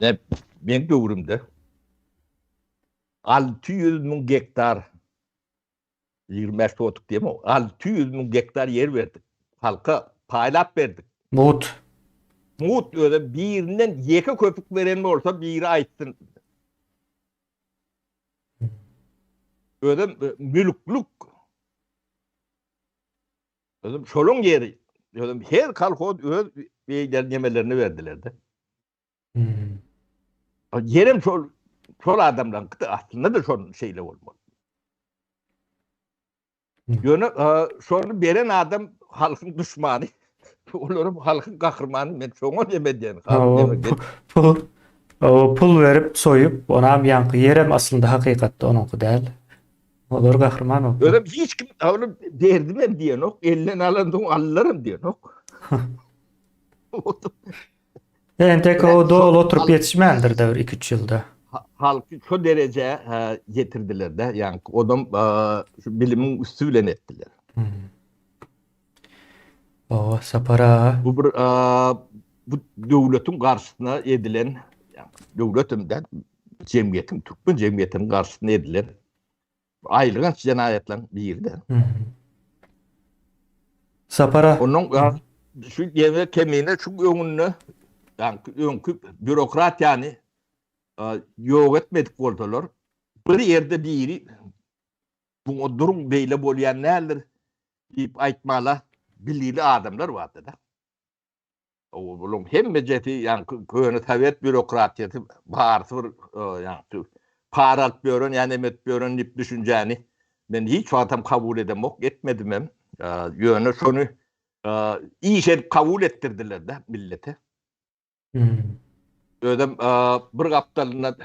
Ne men görümde 600.000 hektar 25 otuk diýme 600.000 hektar yer verdik. Halka paýlap berdik. Mut öyle birinden yeka köpük veren olsa biri aitsın. Öyle mülklük. Öyle şolun yeri. Öyle her kalkoz öyle yemelerini verdiler de. Yerim şol adamdan aslında da şol şeyle olmalı. Yani şonu veren adam halkın düşmanı. Olurum halkın kahramanı men çoğun demediyen. Pul verip soyup onam yankı yerem aslında hakykatda onunki däl. Olar gahryman oldu. Öyle hiç kim onu derdim ben diyen ok. Elden alandım allarım diyen ok. Tek o doğal oturup yetişmendir de 2-3 ýylda. Halkı şu derece getirdiler de yani odam şu bilimin üstü bilen ettiler. Hmm. O sapara. Bu bir bu döwletin garşysyna edilen, yani döwletimden jemgiýetin, türkmen jemgiýetiniň garşysyna edilen aýlygan jinayetlerden biri. Hmm. Sapara. Onuň şu ýene kemine şu öňünde, yani öňkü bürokratiýany ýok etmedik bolsalar, bir ýerde biri bu durum beýle bolýan näler diýip aýtmala bilýli adamlar bardy da. Oğlum hem meceti yani köni Sovet bürokratyası bağırtı yani para alıp bören yani emet bören dip düşünceni ben hiç adam kabul edemok etmedim hem yönü şonu iyi şey kabul ettirdiler de millete. Hmm. Ödem bir kaptalına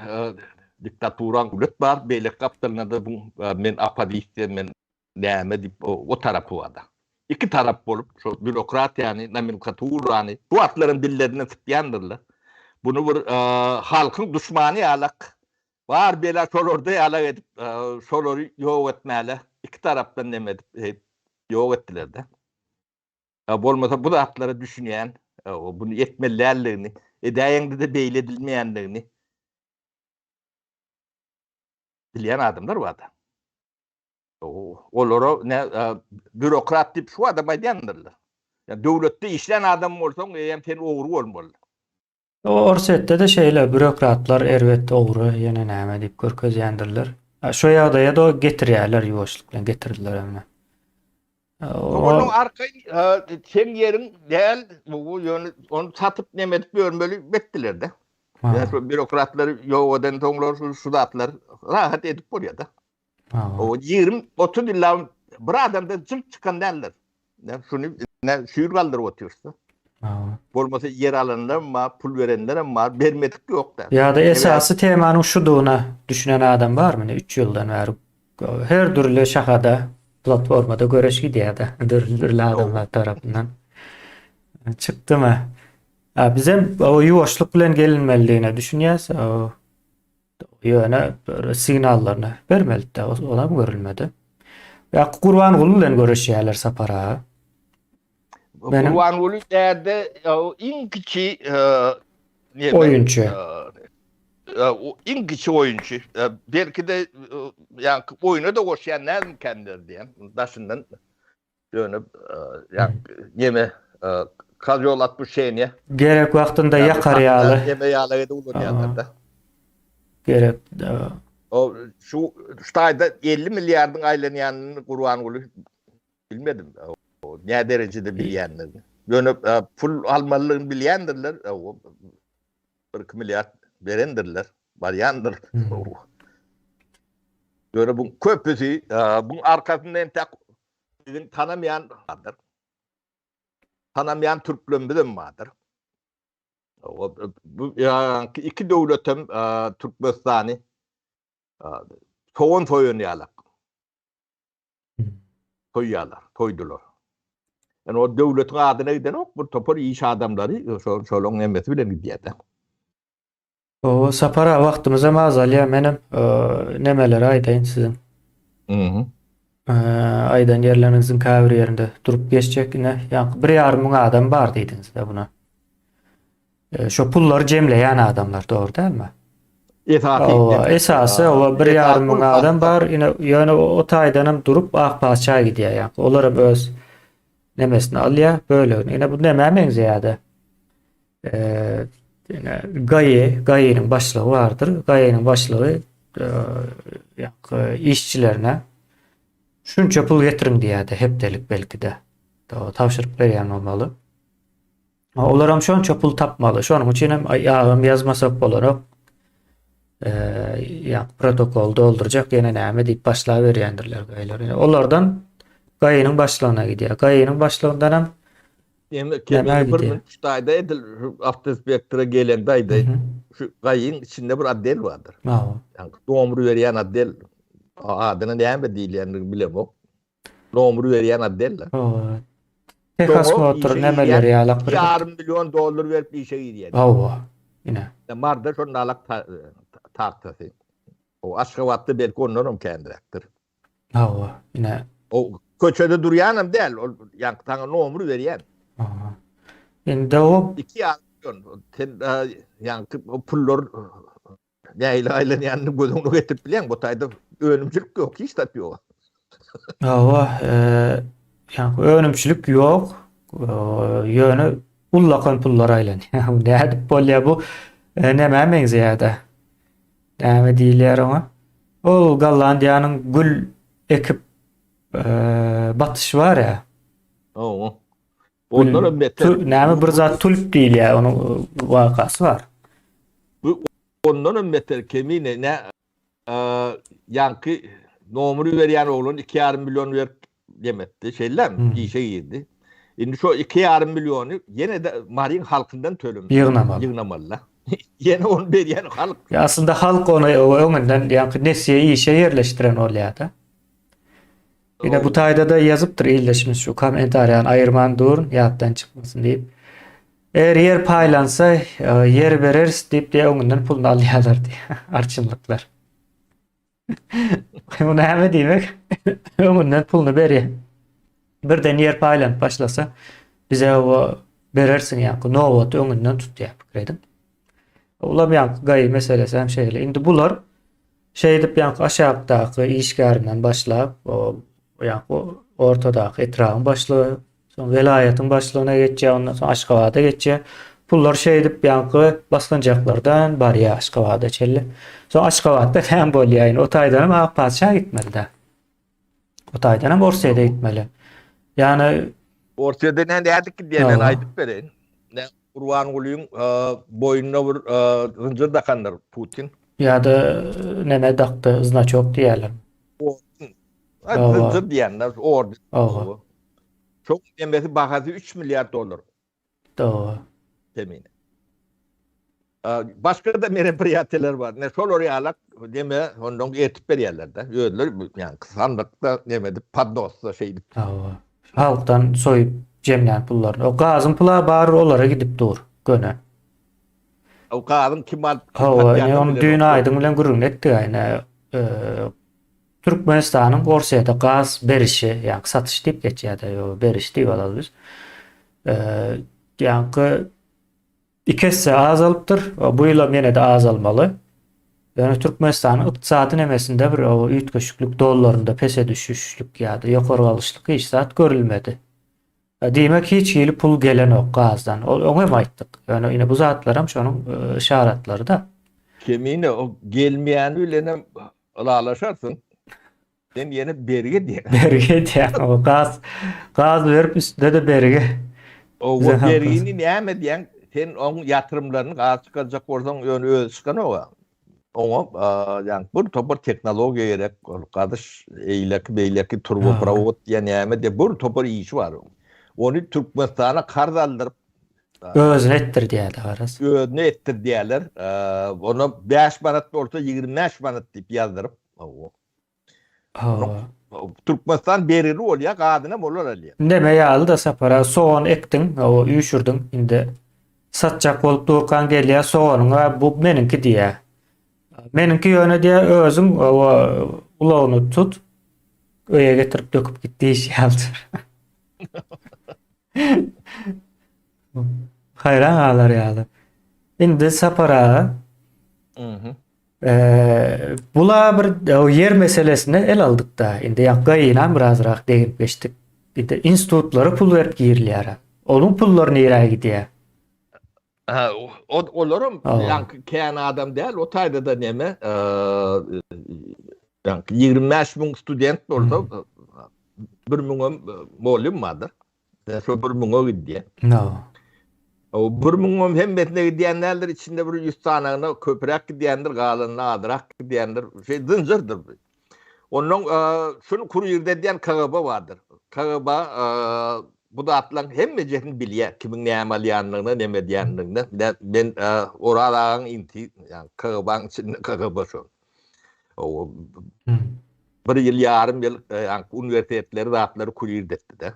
diktaturan hükümet var, beylek kaptalına da bu men apadiste men näme dip o tarafı var da. İki taraf bolup şu bürokrat yani nomenklatur yani bu atların dillerini tıklayandırlar. Bunu bir halkın düşmanı alak var bela şolorda alak edip şoloru yok etmeli. İki taraftan demedip yok ettiler de. Bolmasa bu da atları düşünýän bunu etmelilerlerini edäýende de beyledilmeýänlerini bilýän adamlar var da. Olara ne bürokrat dip şu adam aýdýandylar. Ya döwletde işleyen adam bolsaň hem sen ogru bolmaly. O orsetde de şeyler bürokratlar erwetde ogru ýene näme diýip görkezýändirler. Şo ýagdaýa da getirýärler ýuwaşlyk bilen getirdiler emne. Onun arkay sen yerin değil bu yönü onu satıp nemet görmeli bettiler de. Yani şu bürokratları yok eden tonlar sudatlar rahat edip buraya da. O 20-30 yıllar bir adamda cırt çıkan derler. Ne şunu ne şuur kaldırıp otuyorsa. Olmasa yer alanlar ama pul verenler ama vermedik yok da. Ya da esası temanın şuduğuna düşünen adam var mı? 3 yıldan beri her türlü şahada platformada görüş gidiyor da türlü adamlar tarafından. Çıktı mı? Bizim o yuvaşlık bilen gelinmeliğine düşünýäs. O yöne signallarını vermeli de ona mı görülmedi? Ya Gurbanuly bilen görüşýärler sapara. Gurbanuly derde o inkiçi oyuncu. O inkiçi oyuncu. Belki de yani oyuna da koşanlar kendileri diyen. Daşından dönüp yani yeme kazyol atmış şeyine. Gerek vaktinde yakar yağlı. Yeme yağları da olur da. Gerek o şu stayda 50 milyardın aylanayanını Gurbanuly bilmedim. O ne derecede bilýänler. Dönüp pul almalylığını bilýändirler. O 40 milyar verendirler. Baryandır. Dönüp bu köpüsü bunun arkasından tak tanımayan vardır. Tanımayan Türklerin bilen vardır. Bu iki döwletim Türkmenistany soğun toyunýarlar. Toydular. Yani o döwletin adyna giden ok bu topar iş adamları şolong emeti bilen gidýär. O sapara vaktimize mazalya menim nemeleri aýdaýyn sizin. Aýdan yerlerinizin käbir ýerinde durup geçjekine ýa-ni 1,5 müň adam bar diýdiniz de buna. Şo pullary jemleýän adamlar dogry dälmi? Esasy o 1,5 müň adam bar, ýöne o taýdanam durup Akpaçağa gidýär ýa. Olar öz nemesini alýar, böyle. Ýene bu näme ziyade? Gaýeňiň başlygy bardyr. Gaýeňiň başlygy işçilerine şunça pul getirin diýär hepdelik belki de. Tawşyryk berýän bolmaly. Olar hem şonça pul tapmaly. Şonuň üçin hem ýagam ýazmasak bolar. Protokol dolduracak ýene näme diýip başlap berýändirler gaýlar. Olardan gaýeňiň başlygyna gidýär. Gaýeňiň başlygyndan hem bir stayda edil avtospektra gelen daýda şu gaýyň içinde bir addel bardyr. Yani nomru berýän addel adyna näme diýilýändigini bilemok. Nomru berýän addel. Texas Motor nemeler ýalak bir $2,5 milyon berip işe girýär. Ine. Marda şonun alak tartasy. O Aşgabatda belki ondan kendirektir. Ine. O köçede durýanam däl, ol ýa taňa nomry berýän. Aha. Indi o 2 milyon ten ýa o pullar näile aýlanýanyny gözüňe getirip bilen bu taýda önümçilik ýok, hiç tap ýok. Awa, yani önümçülük yok. Yönü ullakan pullar aylan. Ne dip bolýar bu? Näme meň ziyada? Näme diýilýär ona? O Gollandiýanyň gül ekip batyşy var ya. Oo. Onlara beter. Näme bir zat tulip diýilýär, onuň wakasy var. Ondan beter kemine ne yankı nomuru berýän oğlun 2,5 milyon ver demetdi. Şeyler giyişe girdi. Şimdi şu 2,5 milyonu yine de Marin halkından tölemdi. Yığnamalı. Yine onu berýän halk. Ya aslında halk onu öňünden ýa-ni nesiye işe yerleştiren olýar-da. Yine bu taýda da ýazypdyr illeşmiş şu komentaryan aýyrman durun ýatdan çykmasyn diýip. Eğer yer paylansa yer bereriz deyip de öňünden pulunu alýarlar diýip arçynlyklar. Bu näme diýmek? Öňünden pulunu berýär. Birden yer paýlanyp başlasa bize o berersin ýa-ni nowat öňünden tutýar pikredin. Ulam ýa-ni gaý meselesi hem şeýle. Indi bular şey dip ýa-ni aşagdaky işgärden başlap o ýa-ni ortadaky etragyň başlygy, soň velaýatyň başlygyna geçýär, ondan soň Aşgabatda geçýär. Pullar şey dip ýa-ni baslanjaklardan barýar Aşgabatda çelli. Soň Aşgabatda hem bolýar. O taýdan hem Akpaşa gitmeli de. O taýdan hem Orsiýada gitmeli. Yani Ortada ne derdik ki diýenden aýdyp bereň. Ne Urwan Gulyň boýuna bir hınjır dakandyr Putin. ya da neme daktı znaçok diýerler. Hınjır diýenler orada. Oha. Çok embesi bahasy 3 milyar dolar. Doğru. Temine. Başka da merempiriyateler var. Ne şol oraya alak deme ondan etip berýärler da. Öýler ýani sandıkta demedi paddossa şeydi. Doğru. Halktan soyup jemlän pullarını. O gazın pula bar olara gidip dur. Göne. O gazyň kim al? Onu düýün aýdyň bilen gürrüňetdi ýa-ni Türkmenistanyň Orsiýada gaz berişi, ýa-ni satyş diýip geçýärdi, ýa beriş diýip alabys. Ýa-ni ikisi azalypdyr. Bu ýylam ýene de azalmaly. Yani Türkmenistanyň ykdysady nemesinde bir o üýtgeçlik dollarynda pese düşüşlük ýa-da ýokary galyşlyk hiç zat görülmedi. Diýmek hiç ýyly pul gelen ok gazdan. Oňa aýtdyk. Yani ýene bu zatlar hem şonuň işaretlary da. Kemine o gelmeýän bilen alalaşarsın. Sen ýene berge diýer. Berge diýär. O gaz berip üstünde de berge. O bergini näme diýen? Sen oň ýatyrymlaryny gaz çykajak bolsaň ýöne öz çykan oga. Oňa ýani bir topar teknologiýa gerek, gadyş eýleki turboprovod diýen näme de bir topar işi bar. Onu Türkmenistana karz aldyryp Özüne ettir diýerler garas. Özüne ettir diýerler. Onu 5 manat bolsa 25 manat diýip ýazdyryp. Türkmenistan beriri bolýar, gadyna bolar alýar. Neme ýaly da sapara soğan ektin, o üýşürdin, indi satjak bolup durkan gelýär soğanyňa bu meninki diýär. Meninki ýöne diýär özüň ulagyny tut, öýe getirip döküp git diýýär. Hayran galar ýaly. Indi sapara bula bir o yer meselesini el aldık da. Indi ýa-gaýyna birazrak degip geçdik. Bir de institutlary pul berip girilýär. Onun pulları nereye gidiyor? Olurum yani keyan adam değil o tayda da neme yani 25 bin student orada bir miňe molim vardır. Şu bir miňe gidiyor. No. O bir miňe hem betine gidiyenler içinde bir 100 tanany köprek gidiyendir, galyny adyrak gidiyendir. Şey zınjırdır. Onun şunu kuru ýerde diýen KGB vardır. KGB bu da atlan hemme jetin bilýär kimin näme alýanlygyny, näme diýenligini. Ben oralagyň inti, yani KGB'ň içinde KGB şu. O bir ýyl ýarym ýyl yani universitetleri zatlary kuru ýerde etdi de.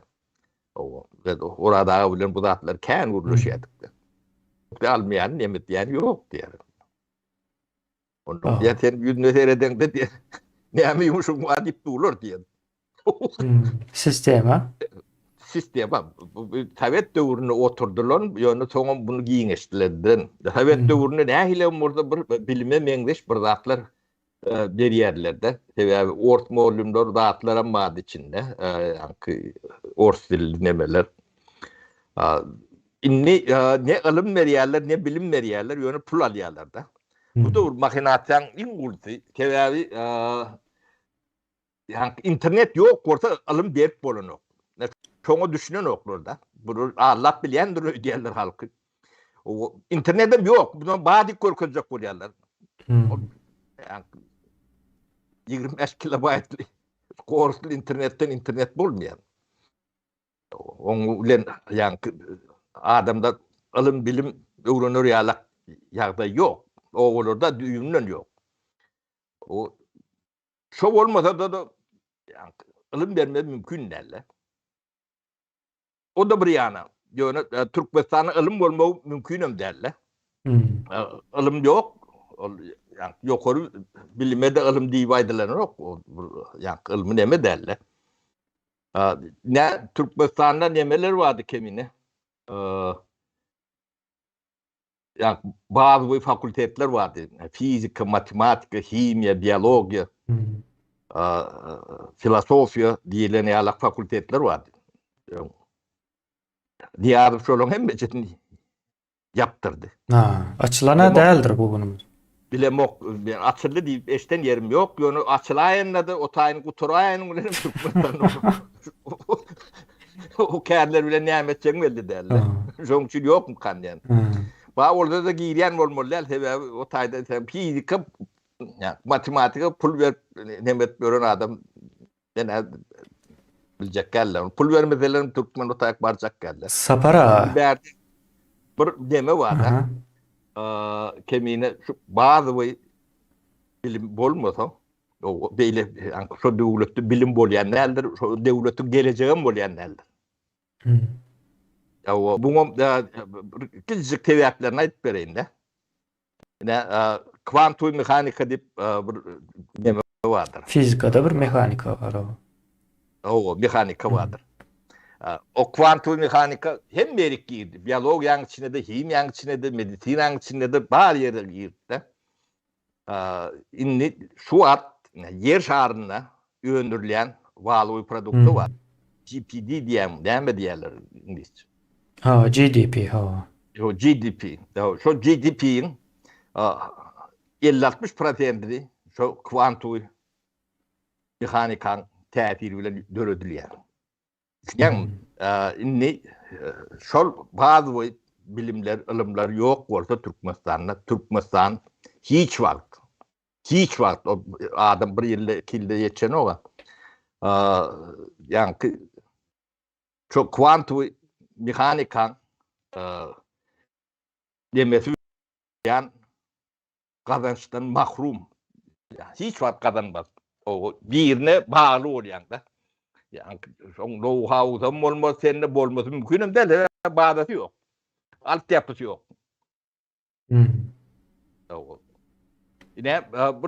O orada bilen bu zatlar kän guruluşýardy. Almayan näme diýen ýok diýer. Onu diýen ýüzüne sereden de näme ýumuşyň var diýip durur diýen. Sistema. Sistem bu Sovet döwrüne oturdular. Ýöne soňam bunu giňişdirler. Sovet döwrüne nähile burada bir bilime meňzeş bir zatlar berýärler-de. Sebäbi ortma olumlar zatlara mad içinde. Ýa-ni ors dilli nemeler. Inni ne ilim berýärler, ne bilim berýärler, ýöne pul alýarlar-da. Bu da mahinasiýanyň iň gurdy. Sebäbi ýa internet ýok bolsa ilim berip bolanok. Çoğu düşünen oklarda. Bunu Allah bilendir diýerler halky. O internetem yok. Buna bady görkezek bolýarlar. 25 kilobaytly gorsly internetten internet bolmaýan. Oňa bilen ýa-ni adamda ilim bilim öwrenir ýalak ýagdaý ýok. Oğullarda düýümlen ýok. O şo bolmasa da ilim bermek mümkin däl. O da bir ýana. Ýöne Türkmenistana ilim bolmagy mümkinem däl. Ilim ýok. Yani ýokary bilime de ilim diýip aýdylanok. Yani ilmi neme däl. Ne Türkmenistanda nemeler vardı kemine. Yani bazı fakültetler vardı. Fizika, matematika, himya, biyologiya, filosofiya diýilen ýalak fakültetler vardı. Diğer şolun hem becetini yaptırdı. Açılana däldir bu bunumuz. Bilemok, açıldı diýip eşten yerim yok. Ýöne açılaýanda da o taýyny guturaýanyň bilen Türkmenistan. O kärler bilen nämetçeň belli däl. Şoň üçin ýokmu kanýan. Ba orada da giýýän bolmaly. Sebäbi o taýda fizika, matematika pul berip nemet beren adam ene biljek gäller. Pul bermezler Türkmen o taýak barjak gäller. Sapara. Bir deme var da. Kemine şu bazı bilim bolmasa o beýle şu döwletde bilim bolýan nädir, şu döwletin geleceği bolýan nädir. Ya buňa kiçik tebäplerini aýdyp bereýin-de. Kuantum mehanika diýip bir neme bardyr. Fizikada bir mehanika bar o. O mehanika bardyr. O kuantum mehanika hem berik girdi. Biyologiýanyň içine de, himýanyň içine de, medisinaň içine de bar ýere girdi. Inni şu wagt yer şaryna öndürilen waly produkty bar. GPD diýem, näme diýerler ingilisçe? GDP. O GDP. Şu GDP'nin 50-60%'ni şu kuantum mehanikaň täsiri bilen döredilýär. Yani inni şol bazı bilimler, ilimler yok bolsa Türkmenistan hiç wagt o adam bir ýylda 2 ýylda ýetjen oga. Yani çok kuantum mehanikaň demesi yani kazançdan mahrum. Hiç wagt kazanmaz. O birine bagly bolýan-da. Yani know-how'dan bolmasa sende bolmasy mümkin däl. Badasy ýok. Altyapysy ýok. Bu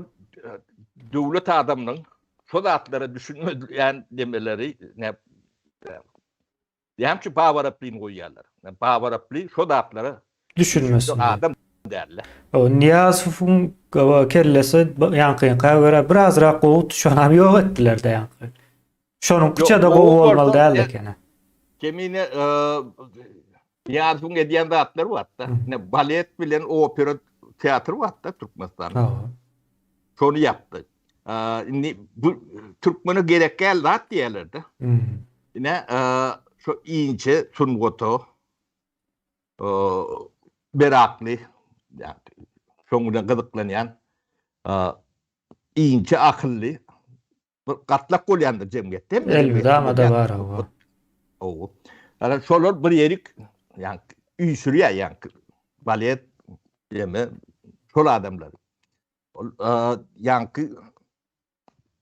döwlet adamynyň şu zatlara düşünmeýän demeleri Ýa-ni bawaraplyny goýýarlar. Bawaraply şu zatlara Düşünmesin. Adam därler. O Niýazowyň kellesi ýankyňka görä birazrak gowy tutuşanam ýok etdiler-de ýanky. Şonuň kıçada gowy bolmaly däl ekeni. Kemine Niýazowyň edýän zatlar barda. Balet bilen opera teatr barda Türkmenistanda. Şonu yapdy. Bu Türkmeni gerekli zat diýerler-de. Şu ince, sungoto, merakly, yani şoňdan gyzyklanýan, ince akylly, bir gatlak bolýandyr jemgyýetde. Elbetde da bar o. Ana şolar bir ýerik, yani üýsürýär, yani balet ýeme şol adamlar. Yani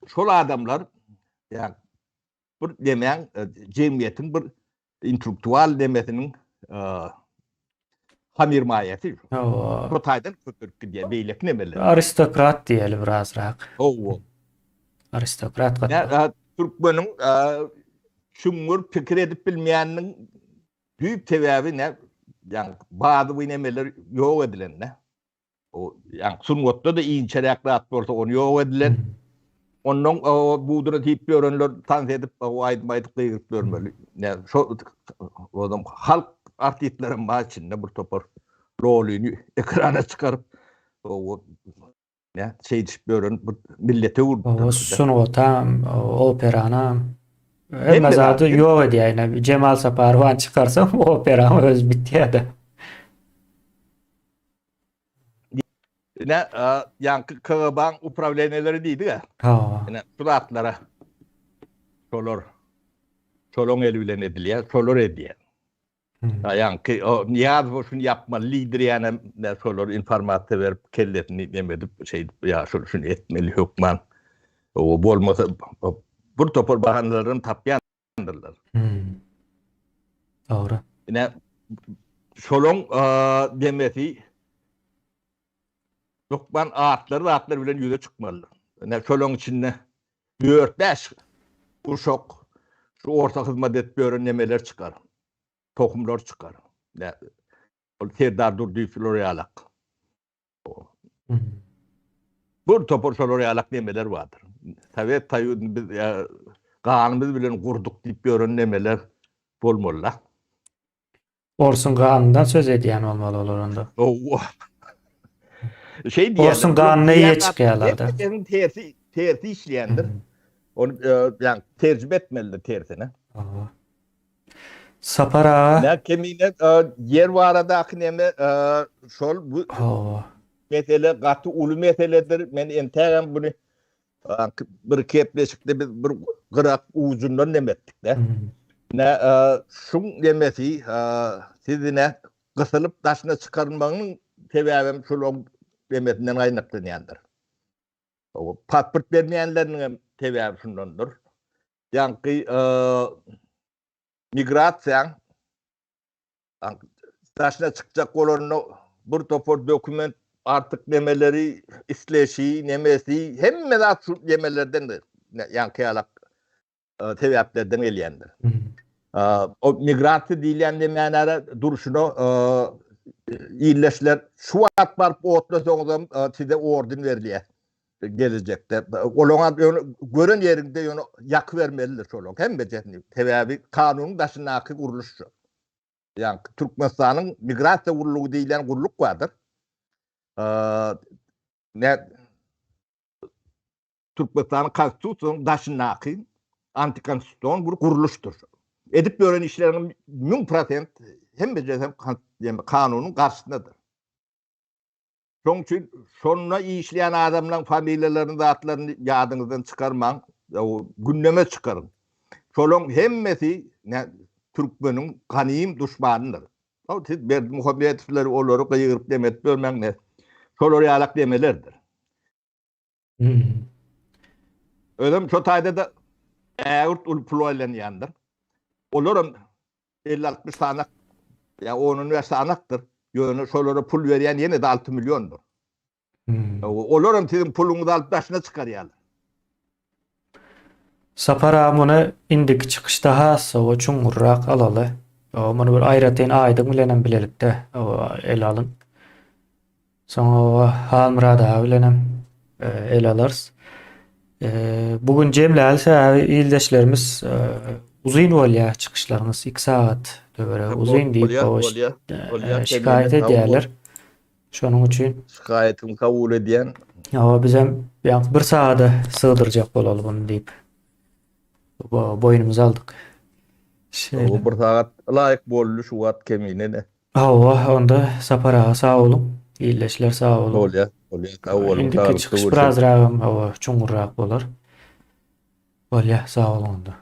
şol adamlar, yani bir demeýän jemgyýetiň bir intellektual demesiniň hamirmaýaty. Bu taýdan kötürk diýe beýlek nemeler. Aristokrat diýeli birazrak. O. Aristokrat. Türkmenin şungur pikir edip bilmeyeninin büyük sebebi ne? Yani bazı bu inemeler yok edilen ne? O yani sungotta da iyi içerikli at olsa onu yok edilen. Onun o buğdura tip öğrenler tanz edip o aydmaydık kıyıp görmeli. Yani şu adam halk artistlerin başında bir topar rolünü ekrana çıkarıp o ne şey öğren millete vurdu. O sunugotam, operanam. Hem Emma de zatı hem- yok edi yani. Cemal Saparvan çıkarsam operam öz bitti ya da. Ne yani Kağıban upravleneleri değildi ya. Ha. Yani suratlara Çolon eliyle ediliyor, çolor ediyor. Yani ki o niyaz boşun yapma lider yani ne solor informatı verip kelletini demedip şey ya şunu etmeli hükman. O bolmasa bu topor bahanların tapyandırlar. Doğru. Yani solon demesi hükman atlar bile yüze çıkmalı. Yani solon içinde 4-5 uşak şu orta hizmet etme öğrenmeler çıkar. Tohumlar çıkar. Yani Serdar Durdu Floryalak. Bu topor Floryalak demeler vardır. Tabii biz kanımız bilen kurduk deyip öğrenmeler bolmolla. Orsun Kağan'dan söz ediyen olmalı olur onda. Şey diyenler. Orsun Kağan ne iyi çıkıyorlardı. Hepsinin tersi işleyendir. Onu yani tercih etmelidir tersine. Sapara. Ne kemiğine yer varada akneme şol bu mesele katı ulu meseledir. Men enteğen bunu bir kepleşikte bir kırak ucundan demettik de. Ne şun demesi sizine kısılıp taşına çıkarmanın sebebim şolong demetinden kaynaklanyandır. O pasport vermeyenlerin sebebi şundandır. Yani migrasyon taşına çıkacak olan bir topor doküment artık nemeleri işleşi, nemesi hem de şu nemelerden de yani kıyalak sebeplerden geliyendir. O migrasyon diyen demeyenlere duruşunu iyileşler şu at var bu otla sonra size ordin veriliyor gelecekte. Olana görün yerinde onu yak vermelidir çoluk. Hem de sebebi kanunun dışındaki kuruluş şu. Yani Türkmenistan'ın migrasyon kuruluğu deyilen kuruluk vardır. Ne Türkmenistan'ın konstitüsyon dışındaki antikonstitüsyon bir kuruluştur. Edip böyle işlerinin 100% hem de kanunun karşısındadır. Onun için sonra iyi işleyen adamların familyalarının da adlarını yadınızdan çıkarman, o gündeme çıkarın. Çolong hemmesi Türkmenin kaniyim düşmanıdır. O siz muhabbetleri olur, kıyırıp demet bölmen ne? Çolor yalak demelerdir. Öyle mi? Çotayda da eğert ulpuluayla yandır. Olurum 50-60 sanak, ya onun ve sanaktır. Yönü şolara pul veren yine de 6 milyondur. Olurum sizin pulunu da alıp başına çıkarıyorlar. Sapara bunu indik çıkışta hassa o çungurrak alalı. O bunu bir ayraten aydın bilenem bilelik de el alın. Sonra o halmırada bilenem el alırız. Bugün Cem'le alsa ildeşlerimiz uzun olya çıkışlarımız 2 saat böyle uzun deyip o şikayet ediyorlar. Şunun için şikayetimi kabul ediyen ya bizim bir saate sığdıracak olalım bunu deyip boynumuzu aldık. o bir saat layık bollu şu vat kemiğine ne? Onda Sapara sağ olun. İyileşler sağ olun. Olya sağ olun. İndiki çıkış biraz rağım çungurrak olur. Olya sağ olun onda.